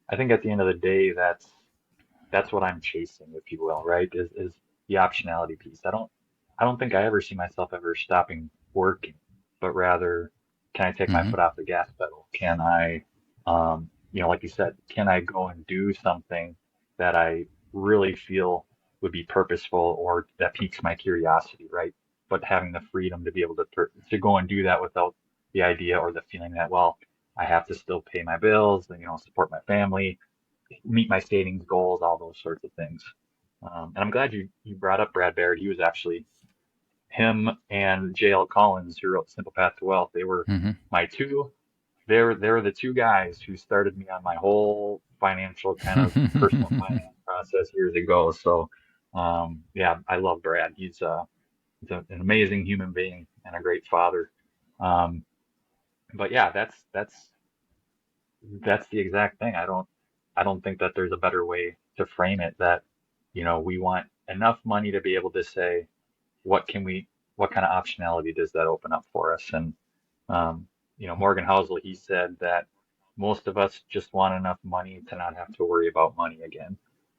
Speaker 2: at the end of the day, that's what I'm chasing, if you will, right? Is the optionality piece. I don't think I ever see myself ever stopping working, but rather, can I take my
Speaker 1: Hmm.
Speaker 2: foot off the gas pedal? Can I, like you said, can I go and do something that I really feel would be purposeful or that piques my curiosity, right? But having the freedom to be able to go and do that without the idea or the feeling that, well, I have to still pay my bills, support my family, meet my savings goals, all those sorts of things. And I'm glad you brought up Brad Baird. He was actually him and J.L. Collins, who wrote Simple Path to Wealth. They were
Speaker 1: Hmm.
Speaker 2: my two. They were the two guys who started me on my whole financial kind of personal finance process years ago. So, yeah, I love Brad. He's an amazing human being and a great father. Um, but yeah, that's the exact thing. I don't think that there's a better way to frame it that, we want enough money to be able to say, what can we, what kind of optionality does that open up for us? And Morgan Housel, he said that most of us just want enough money to not have to worry about money again.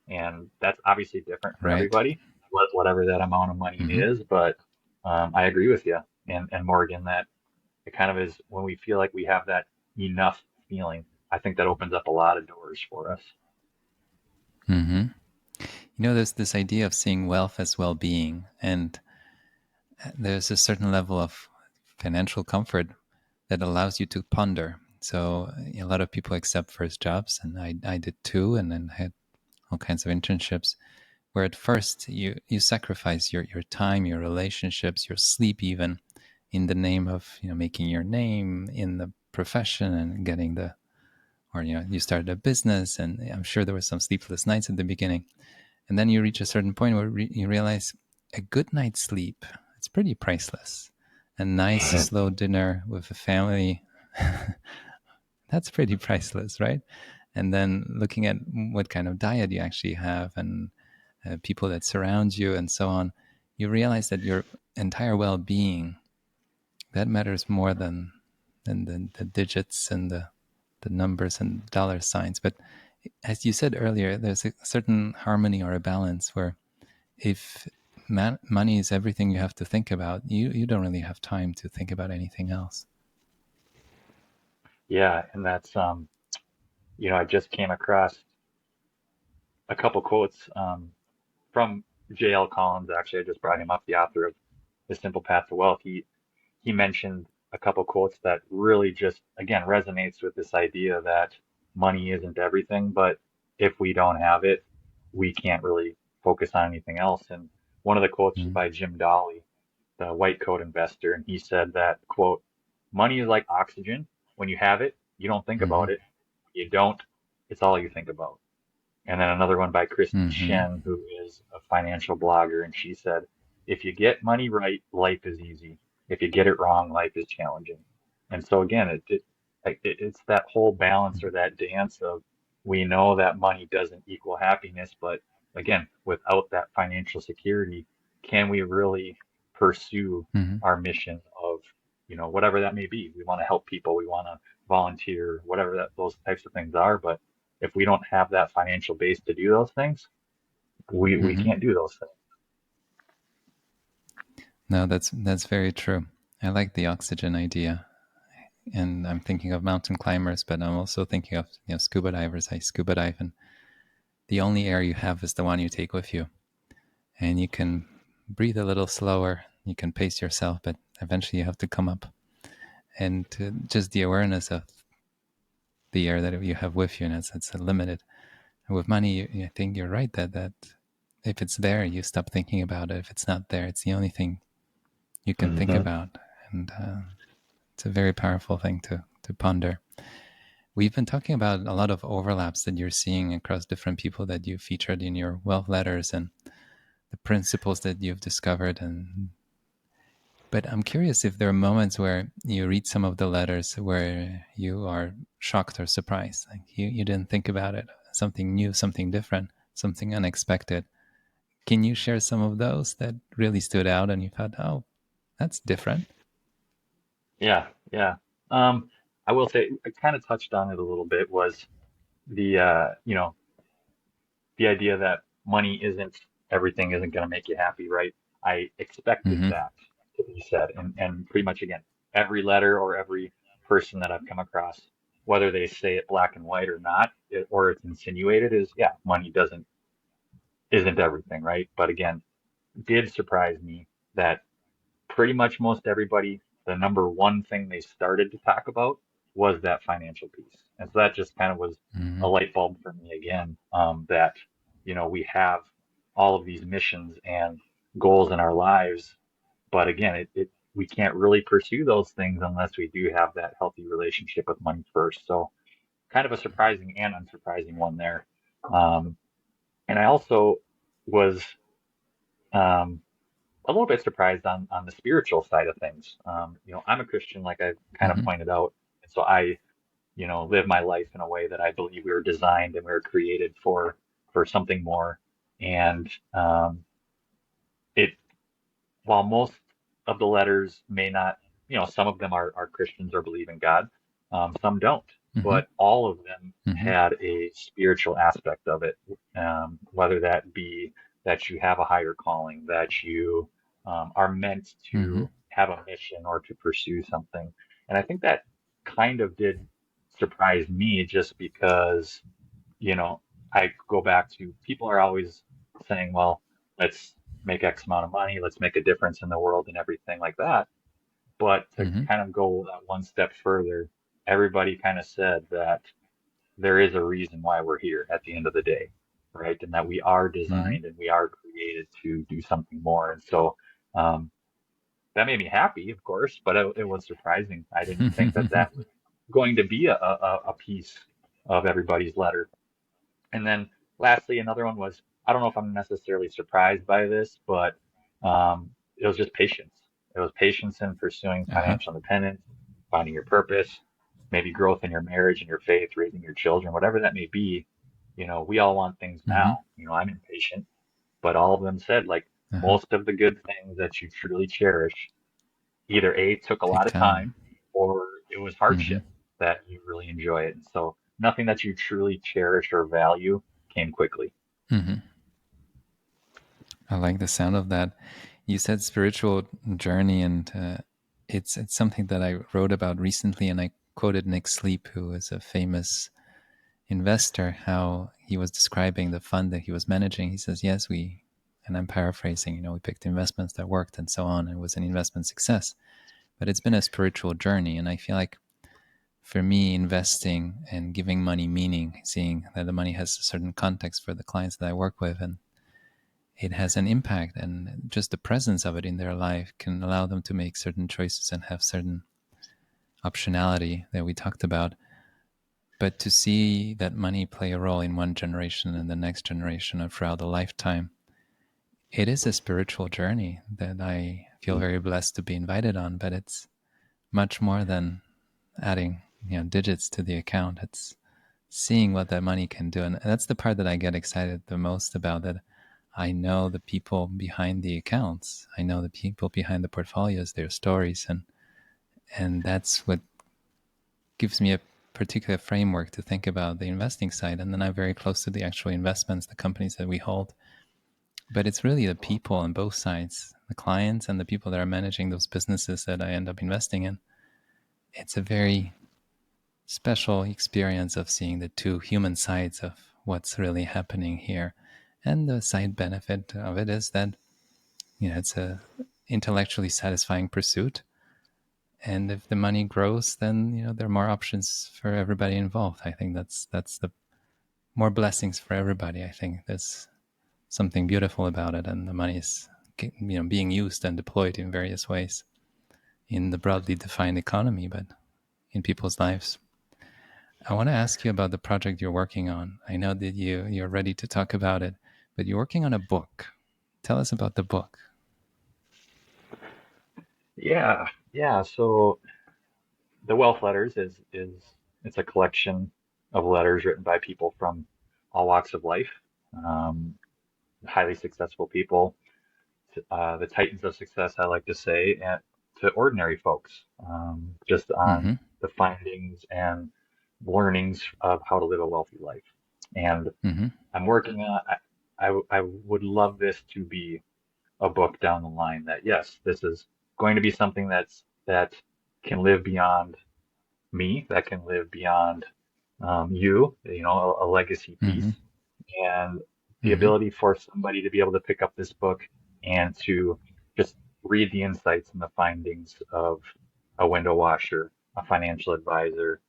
Speaker 2: And that's obviously different for
Speaker 1: Right.
Speaker 2: everybody, whatever that amount of money
Speaker 1: Hmm.
Speaker 2: is. But I agree with you and Morgan that it kind of is when we feel like we have that enough feeling, I think that opens up a lot of doors for us.
Speaker 1: Hmm. There's this idea of seeing wealth as well-being, and there's a certain level of financial comfort that allows you to ponder. So a lot of people accept first jobs, and I did too, and then had all kinds of internships where at first you sacrifice your time, your relationships, your sleep even in the name of making your name in the profession and getting the or you started a business, and I'm sure there were some sleepless nights at the beginning, and then you reach a certain point where you realize a good night's sleep, it's pretty priceless. A nice slow dinner with a family, that's pretty priceless, right? And then looking at what kind of diet you actually have and people that surround you and so on, you realize that your entire well-being, that matters more than the digits and the numbers and dollar signs. But as you said earlier, there's a certain harmony or a balance where if money is everything you have to think about, you don't really have time to think about anything else.
Speaker 2: Yeah, and that's I just came across a couple quotes from J.L. Collins. Actually, I just brought him up, the author of The Simple Path to Wealth. He mentioned a couple quotes that really just again resonates with this idea that money isn't everything, but if we don't have it, we can't really focus on anything else. And one of the quotes was
Speaker 1: Mm-hmm.
Speaker 2: by Jim Dolly, the white coat investor, and he said that quote, money is like oxygen. When you have it, you don't think
Speaker 1: Mm-hmm.
Speaker 2: about it. You don't, it's all you think about. And then another one by Christy
Speaker 1: Mm-hmm.
Speaker 2: Shen, who is a financial blogger, and she said, if you get money right, life is easy. If you get it wrong, life is challenging. And so again, it's that whole balance or that dance of we know that money doesn't equal happiness, but again, without that financial security, can we really pursue
Speaker 1: Mm-hmm.
Speaker 2: our mission of, whatever that may be? We want to help people, we want to volunteer, whatever those types of things are, but if we don't have that financial base to do those things, we
Speaker 1: Mm-hmm.
Speaker 2: can't do those things.
Speaker 1: No, that's very true. I like the oxygen idea, and I'm thinking of mountain climbers, but I'm also thinking of scuba divers. I scuba dive, and the only air you have is the one you take with you, and you can breathe a little slower. You can pace yourself, but eventually you have to come up. And just the awareness of the air that you have with you, and it's limited. And with money, I think you're right that if it's there, you stop thinking about it. If it's not there, it's the only thing you can think
Speaker 2: Hmm.
Speaker 1: about, and it's a very powerful thing to ponder. We've been talking about a lot of overlaps that you're seeing across different people that you featured in your wealth letters and the principles that you've discovered. And but I'm curious if there are moments where you read some of the letters where you are shocked or surprised, like you didn't think about it, something new, something different, something unexpected. Can you share some of those that really stood out and you thought, oh, that's different?
Speaker 2: Yeah, yeah. Um, I will say I kind of touched on it a little bit was the idea that money isn't everything isn't going to make you happy, right? I expected
Speaker 1: Mm-hmm.
Speaker 2: that to be said, and pretty much again, every letter or every person that I've come across, whether they say it black and white or not, or it's insinuated, is yeah, money doesn't isn't everything, right? But again, did surprise me that pretty much most everybody, the number one thing they started to talk about was that financial piece. And so that just kind of was
Speaker 1: Mm-hmm.
Speaker 2: a light bulb for me again, that, we have all of these missions and goals in our lives. But again, we can't really pursue those things unless we do have that healthy relationship with money first. So kind of a surprising and unsurprising one there. Um, and I also was, um, a little bit surprised on the spiritual side of things. I'm a Christian, like I kind of
Speaker 1: Mm-hmm.
Speaker 2: pointed out, and so I, live my life in a way that I believe we were designed and we were created for something more. And it, while most of the letters may not some of them are Christians or believe in God, some don't,
Speaker 1: Mm-hmm.
Speaker 2: but all of them
Speaker 1: Mm-hmm.
Speaker 2: had a spiritual aspect of it, whether that be that you have a higher calling, that you are meant
Speaker 1: Mm-hmm.
Speaker 2: to have a mission or to pursue something. And I think that kind of did surprise me just because, you know, I go back to people are always saying, well, let's make X amount of money, let's make a difference in the world and everything like that. But to
Speaker 1: Mm-hmm.
Speaker 2: kind of go that one step further, everybody kind of said that there is a reason why we're here at the end of the day, right? And that we are
Speaker 1: Mm-hmm.
Speaker 2: designed and we are created to do something more. And so um, that made me happy, of course, but it was surprising. I didn't think that that was going to be a piece of everybody's letter. And then lastly, another one was, I don't know if I'm necessarily surprised by this, but it was just patience. It was patience in pursuing
Speaker 1: Uh-huh.
Speaker 2: financial independence, finding your purpose, maybe growth in your marriage and your faith, raising your children, whatever that may be. We all want things
Speaker 1: Mm-hmm.
Speaker 2: now. I'm impatient, but all of them said like
Speaker 1: Uh-huh.
Speaker 2: most of the good things that you truly cherish either A, took a
Speaker 1: Take
Speaker 2: lot of
Speaker 1: time.
Speaker 2: time, or it was
Speaker 1: Mm-hmm.
Speaker 2: hardship that you really enjoy it. And so nothing that you truly cherish or value came quickly.
Speaker 1: Mm-hmm. I like the sound of that. You said spiritual journey, and it's something that I wrote about recently, and I quoted Nick Sleep, who is a famous investor, how he was describing the fund that he was managing. He says, "Yes, and I'm paraphrasing, we picked investments that worked and so on. And it was an investment success, but it's been a spiritual journey, and I feel like." For me, investing and giving money meaning, seeing that the money has a certain context for the clients that I work with, and it has an impact, and just the presence of it in their life can allow them to make certain choices and have certain optionality that we talked about. But to see that money play a role in one generation and the next generation and throughout a lifetime, it is a spiritual journey that I feel very blessed to be invited on. But it's much more than adding digits to the account. It's seeing what that money can do, and that's the part that I get excited the most about. That I know the people behind the accounts, I know the people behind the portfolios, their stories, and that's what gives me a particular framework to think about the investing side. And then I'm very close to the actual investments, the companies that we hold. But it's really the people on both sides, the clients and the people that are managing those businesses that I end up investing in. It's a very special experience of seeing the two human sides of what's really happening here. And the side benefit of it is that it's a intellectually satisfying pursuit. And if the money grows, then there are more options for everybody involved. I think that's the more blessings for everybody. I think there's something beautiful about it, and the money is being used and deployed in various ways in the broadly defined economy, but in people's lives. I want to ask you about the project you're working on. I know that you're ready to talk about it, but you're working on a book. Tell us about the book.
Speaker 2: Yeah, yeah. So the Wealth Letters is it's a collection of letters written by people from all walks of life, um, highly successful people, the titans of success, I like to say, and to ordinary folks, just on
Speaker 1: Mm-hmm.
Speaker 2: the findings and learnings of how to live a wealthy life. And
Speaker 1: Mm-hmm.
Speaker 2: I'm working on, I would love this to be a book down the line that, yes, this is going to be something that can live beyond me, that can live beyond a legacy
Speaker 1: Mm-hmm.
Speaker 2: piece and the
Speaker 1: Mm-hmm.
Speaker 2: ability for somebody to be able to pick up this book and to just read the insights and the findings of a window washer, a financial advisor,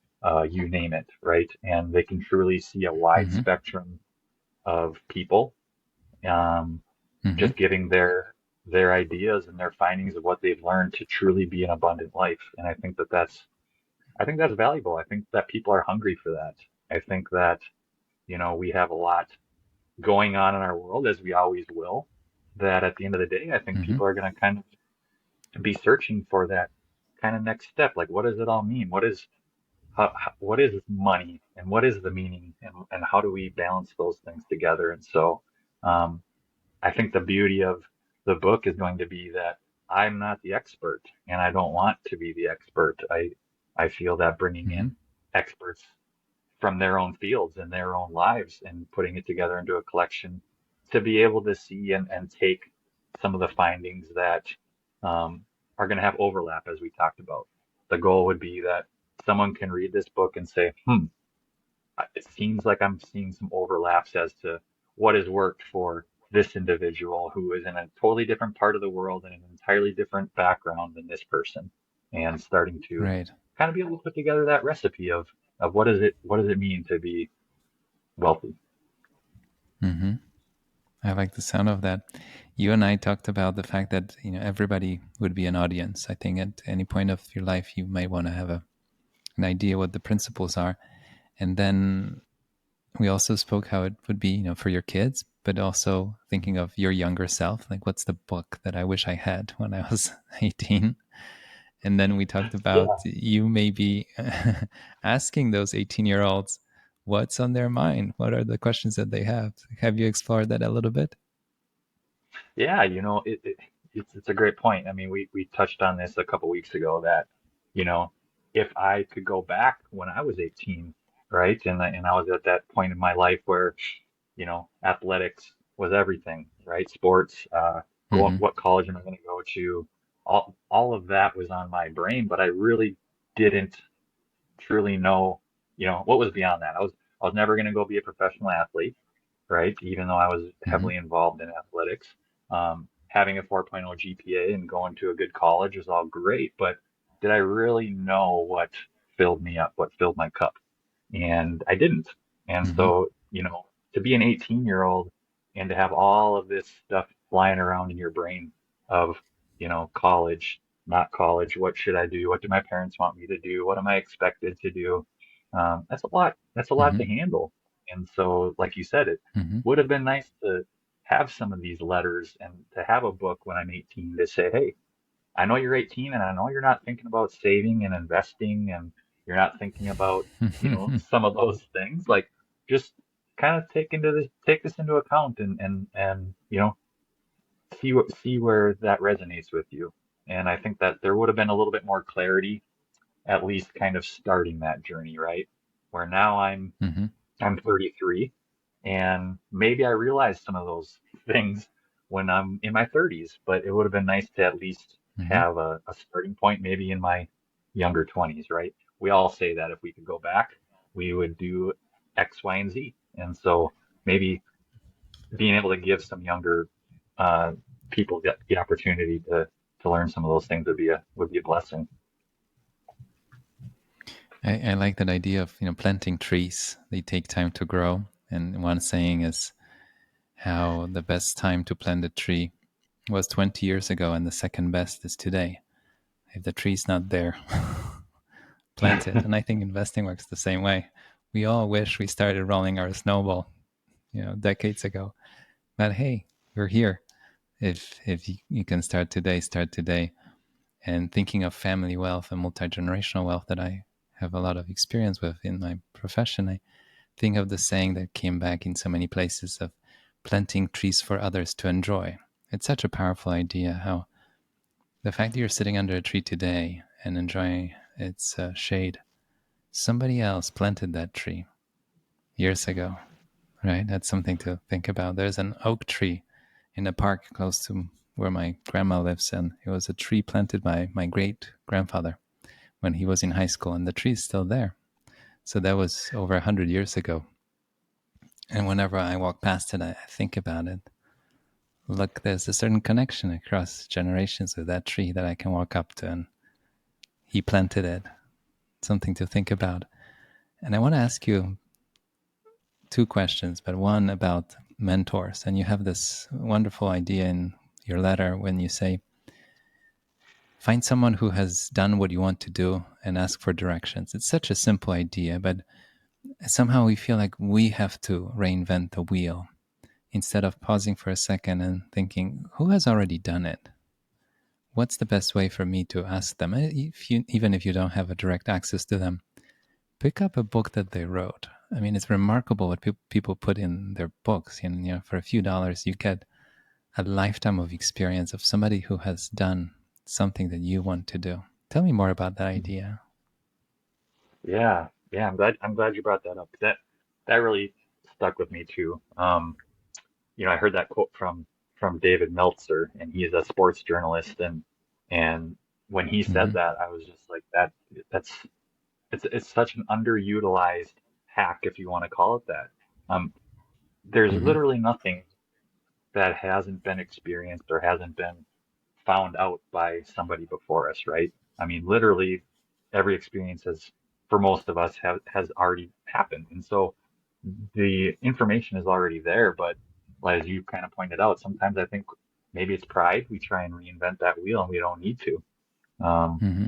Speaker 2: you name it, right? And they can truly see a wide
Speaker 1: Mm-hmm.
Speaker 2: spectrum of people, um,
Speaker 1: Mm-hmm.
Speaker 2: just giving their ideas and their findings of what they've learned to truly be an abundant life. And I think that's valuable. I think that people are hungry for that. I think that we have a lot going on in our world, as we always will, that at the end of the day, I think
Speaker 1: Mm-hmm.
Speaker 2: people are going to kind of be searching for that kind of next step. Like, what does it all mean? What is money and what is the meaning and how do we balance those things together? And so, um, I think the beauty of the book is going to be that I'm not the expert and I don't want to be the expert. I feel that bringing
Speaker 1: Mm-hmm.
Speaker 2: in experts from their own fields and their own lives and putting it together into a collection to be able to see and take some of the findings that are going to have overlap, as we talked about. The goal would be that someone can read this book and say, it seems like I'm seeing some overlaps as to what has worked for this individual who is in a totally different part of the world and an entirely different background than this person, and starting to
Speaker 1: Right.
Speaker 2: kind of be able to put together that recipe of what does it mean to be wealthy.
Speaker 1: Mm-hmm. I like the sound of that. You and I talked about the fact that everybody would be an audience. I think at any point of your life you might want to have an idea what the principles are, and then we also spoke how it would be for your kids, but also thinking of your younger self. Like, what's the book that I wish I had when I was 18? And then we talked about
Speaker 2: Yeah.
Speaker 1: you maybe asking those 18-year-olds what's on their mind. What are the questions that they have? Have you explored that a little bit?
Speaker 2: Yeah, it's a great point. I mean, we touched on this a couple weeks ago that, you know, if I could go back when I was 18, right? And I was at that point in my life where, athletics was everything, right? Sports, going,
Speaker 1: Mm-hmm.
Speaker 2: what college am I going to go to? All of that was on my brain, but I really didn't truly know, what was beyond that. I was never going to go be a professional athlete, right? Even though I was
Speaker 1: Mm-hmm.
Speaker 2: heavily involved in athletics. Having a 4.0 GPA and going to a good college was all great, but did I really know what filled me up, what filled my cup? And I didn't. And
Speaker 1: Mm-hmm.
Speaker 2: so, to be an 18-year-old and to have all of this stuff flying around in your brain of, college, not college, what should I do? What do my parents want me to do? What am I expected to do? That's a lot. That's a lot
Speaker 1: Mm-hmm.
Speaker 2: to handle. And so, like you said, it
Speaker 1: Mm-hmm.
Speaker 2: would have been nice to have some of these letters and to have a book when I'm 18 to say, hey, I know you're 18 and I know you're not thinking about saving and investing and you're not thinking about, some of those things. Like just kind of take this into account and see where that resonates with you. And I think that there would have been a little bit more clarity, at least kind of starting that journey, right? Where now
Speaker 1: Mm-hmm.
Speaker 2: I'm 33, and maybe I realized some of those things when I'm in my 30s, but it would have been nice to at least
Speaker 1: Mm-hmm.
Speaker 2: have a starting point maybe in my younger 20s, right? We all say that if we could go back, we would do X, Y, and Z. And so maybe being able to give some younger uh, people the opportunity to learn some of those things would be a blessing.
Speaker 1: I like that idea of planting trees. They take time to grow, and one saying is how the best time to plant a tree was 20 years ago, and the second best is today. If the tree's not there, plant it. And I think investing works the same way. We all wish we started rolling our snowball, decades ago. But hey, we're here. If you can start today, start today. And thinking of family wealth and multi-generational wealth that I have a lot of experience with in my profession, I think of the saying that came back in so many places of planting trees for others to enjoy. It's such a powerful idea how the fact that you're sitting under a tree today and enjoying its shade, somebody else planted that tree years ago, right? That's something to think about. There's an oak tree in a park close to where my grandma lives, and it was a tree planted by my great grandfather when he was in high school, and the tree is still there. So that was over 100 years ago. And whenever I walk past it, I think about it. Look, there's a certain connection across generations with that tree that I can walk up to, and he planted it. Something to think about. And I want to ask you two questions, but one about mentors. And you have this wonderful idea in your letter when you say, find someone who has done what you want to do and ask for directions. It's such a simple idea, but somehow we feel like we have to reinvent the wheel instead of pausing for a second and thinking, who has already done it? What's the best way for me to ask them? Even if you don't have a direct access to them, pick up a book that they wrote. I mean, it's remarkable what people put in their books. And for a few dollars, you get a lifetime of experience of somebody who has done something that you want to do. Tell me more about that idea.
Speaker 2: Yeah, yeah, I'm glad you brought that up. That really stuck with me too. I heard that quote from David Meltzer, and he's a sports journalist, and when he said
Speaker 1: Mm-hmm.
Speaker 2: that, I was just like that's it's such an underutilized hack, if you want to call it that. Um, there's
Speaker 1: Mm-hmm.
Speaker 2: literally nothing that hasn't been experienced or hasn't been found out by somebody before us, right? I mean, literally every experience has, for most of us, has already happened. And so the information is already there, but as you kind of pointed out, sometimes I think maybe it's pride. We try and reinvent that wheel and we don't need to. Um,
Speaker 1: Mm-hmm.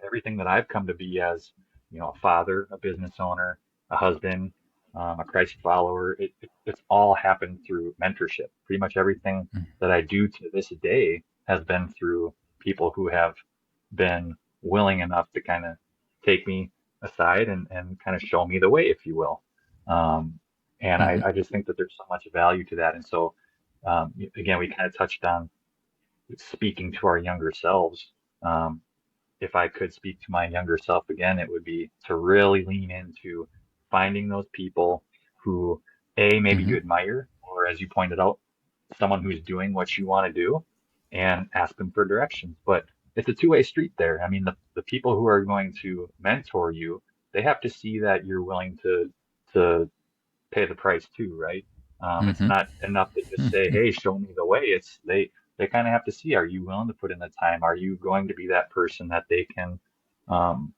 Speaker 2: everything that I've come to be as, a father, a business owner, a husband, a Christ follower, it's all happened through mentorship. Pretty much everything that I do to this day has been through people who have been willing enough to kind of take me aside and kind of show me the way, if you will. Um, and I,
Speaker 1: Mm-hmm.
Speaker 2: I just think that there's so much value to that. And so, again, we kind of touched on speaking to our younger selves. Um, if I could speak to my younger self again, it would be to really lean into finding those people who, A, maybe
Speaker 1: Mm-hmm.
Speaker 2: you admire, or as you pointed out, someone who's doing what you want to do, and ask them for directions. But it's a two-way street there. I mean, the people who are going to mentor you, they have to see that you're willing to pay the price too, right? It's
Speaker 1: Mm-hmm.
Speaker 2: not enough to just say, "Hey, show me the way." It's they kind of have to see, are you willing to put in the time? Are you going to be that person that they can um,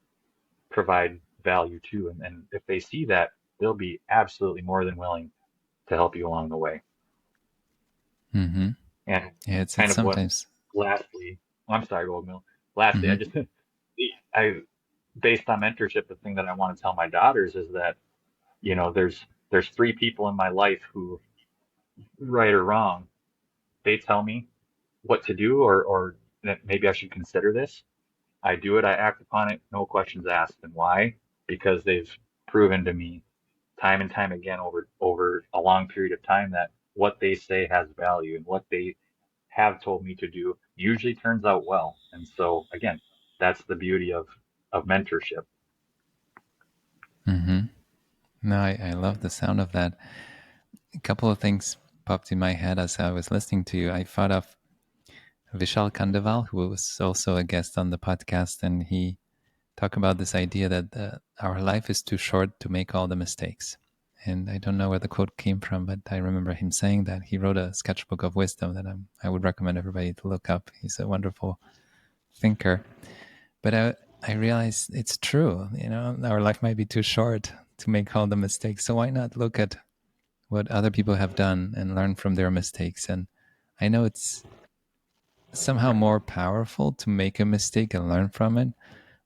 Speaker 2: provide value to? And if they see that, they'll be absolutely more than willing to help you along the way.
Speaker 1: Mm-hmm.
Speaker 2: And
Speaker 1: Yeah,
Speaker 2: kind
Speaker 1: it's
Speaker 2: of what,
Speaker 1: sometimes.
Speaker 2: lastly, I'm sorry, Goldmill. Lastly, I
Speaker 1: Mm-hmm.
Speaker 2: just I based on mentorship, the thing that I want to tell my daughters is that there's three people in my life who, right or wrong, they tell me what to do or that maybe I should consider this. I do it, I act upon it, no questions asked. And why? Because they've proven to me time and time again over a long period of time that what they say has value and what they have told me to do usually turns out well. And so again, that's the beauty of mentorship.
Speaker 1: Mm-hmm. No, I love the sound of that. A couple of things popped in my head as I was listening to you. I thought of Vishal Khandelwal, who was also a guest on the podcast, and he talked about this idea that our life is too short to make all the mistakes. And I don't know where the quote came from, but I remember him saying that. He wrote a sketchbook of wisdom that I would recommend everybody to look up. He's a wonderful thinker. But I realized it's true. Our life might be too short to make all the mistakes. So why not look at what other people have done and learn from their mistakes? And I know it's somehow more powerful to make a mistake and learn from it.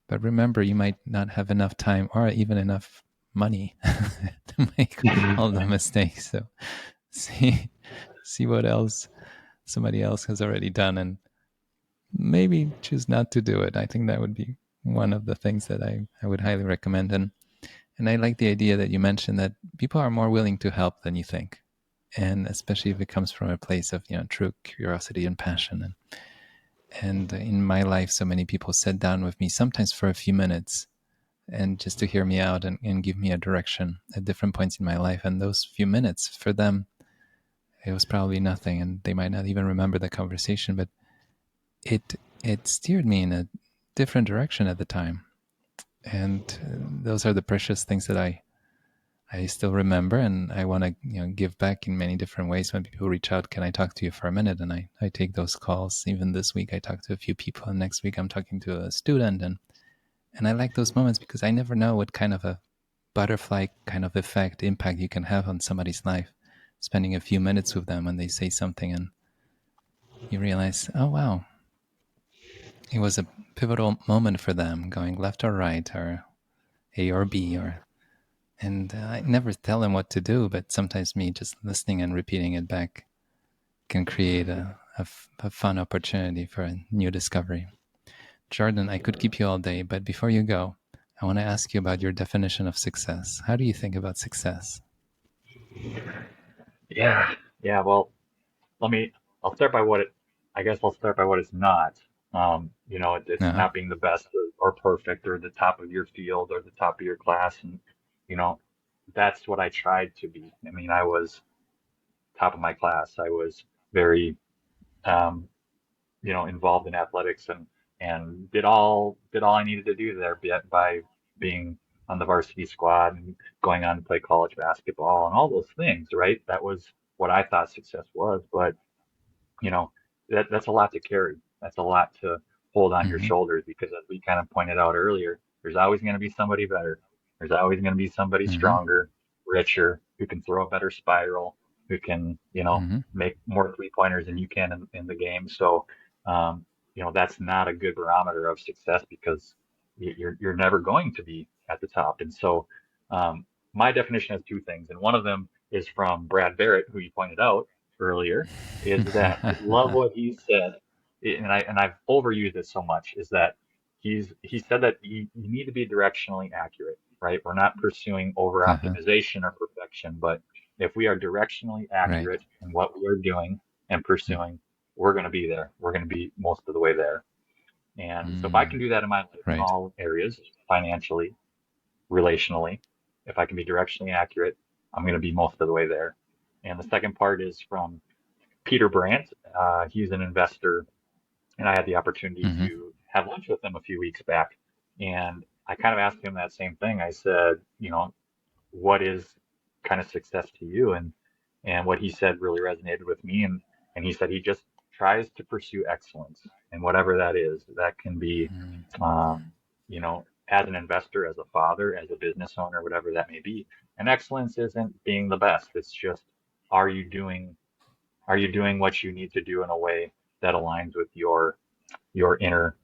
Speaker 1: But remember, you might not have enough time or even enough money to make all the mistakes. So see, see what else somebody else has already done, and maybe choose not to do it. I think that would be one of the things that I would highly recommend. And I like the idea that you mentioned that people are more willing to help than you think. And especially if it comes from a place of true curiosity and passion. And in my life, so many people sat down with me, sometimes for a few minutes, and just to hear me out and give me a direction at different points in my life. And those few minutes for them, it was probably nothing, and they might not even remember the conversation, but it steered me in a different direction at the time. And those are the precious things that I still remember, and I want to give back in many different ways. When people reach out, can I talk to you for a minute? And I take those calls. Even this week, I talked to a few people, and next week I'm talking to a student, and I like those moments because I never know what kind of a butterfly kind of effect, impact you can have on somebody's life. Spending a few minutes with them when they say something, and you realize, oh wow, it was a pivotal moment for them, going left or right, or A or B, or and I never tell them what to do, but sometimes me just listening and repeating it back can create a fun opportunity for a new discovery. Jordan, I could keep you all day, but before you go, I want to ask you about your definition of success. How do you think about success?
Speaker 2: Yeah, yeah. Well, let me I'll start by what it, I guess I'll start by what it's not. It's
Speaker 1: Uh-huh.
Speaker 2: not being the best or perfect or the top of your field or the top of your class. And, you know, that's what I tried to be. I mean, I was top of my class. I was very, um, involved in athletics and did all I needed to do there by being on the varsity squad and going on to play college basketball and all those things, right? That was what I thought success was. But that's a lot to carry. That's a lot to hold on your
Speaker 1: Mm-hmm.
Speaker 2: shoulders because as we kind of pointed out earlier, there's always going to be somebody better. There's always going to be somebody
Speaker 1: Mm-hmm.
Speaker 2: stronger, richer, who can throw a better spiral, who can,
Speaker 1: Mm-hmm.
Speaker 2: make more three pointers than you can in the game. So, that's not a good barometer of success because you're never going to be at the top. And so, my definition has two things, and one of them is from Brad Barrett, who you pointed out earlier, is that I love what he said, and I've overused it so much, is that he said that you need to be directionally accurate, right? We're not pursuing over
Speaker 1: Uh-huh.
Speaker 2: optimization or perfection, but if we are directionally
Speaker 1: Right.
Speaker 2: accurate in what we are doing and pursuing, we're going to be there. We're going to be most of the way there. And so if I
Speaker 1: Mm-hmm.
Speaker 2: can do that in my life in
Speaker 1: Right.
Speaker 2: all areas, financially, relationally, if I can be directionally accurate, I'm going to be most of the way there. And the second part is from Peter Brandt. He's an investor, and I had the opportunity
Speaker 1: Mm-hmm.
Speaker 2: to have lunch with him a few weeks back. And I kind of asked him that same thing. I said, what is kind of success to you? And what he said really resonated with me. And he said he just tries to pursue excellence, and whatever that is, that can be, as an investor, as a father, as a business owner, whatever that may be. And excellence isn't being the best. It's just, are you doing are you doing what you need to do in a way that aligns with your inner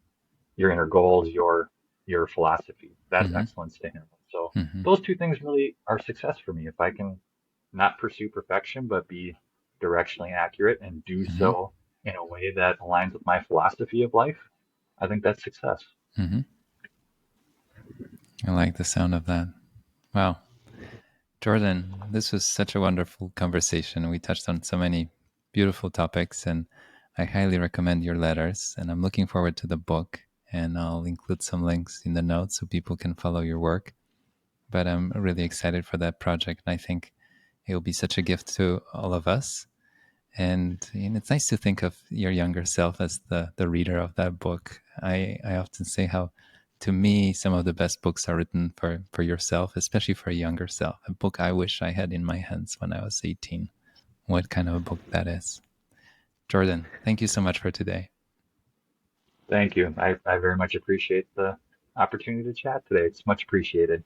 Speaker 2: your inner goals, your philosophy? That's
Speaker 1: Mm-hmm.
Speaker 2: excellence to him. So
Speaker 1: Mm-hmm.
Speaker 2: those two things really are success for me. If I can not pursue perfection, but be directionally accurate and do
Speaker 1: Mm-hmm.
Speaker 2: so in a way that aligns with my philosophy of life, I think that's success.
Speaker 1: Mm-hmm. I like the sound of that. Wow. Jordan, this was such a wonderful conversation. We touched on so many beautiful topics, and I highly recommend your letters. And I'm looking forward to the book, and I'll include some links in the notes so people can follow your work. But I'm really excited for that project, and I think it will be such a gift to all of us. And it's nice to think of your younger self as the reader of that book. I often say how, to me, some of the best books are written for yourself, especially for a younger self. A book I wish I had in my hands when I was 18. What kind of a book that is. Jordan, thank you so much for today.
Speaker 2: Thank you. I very much appreciate the opportunity to chat today. It's much appreciated.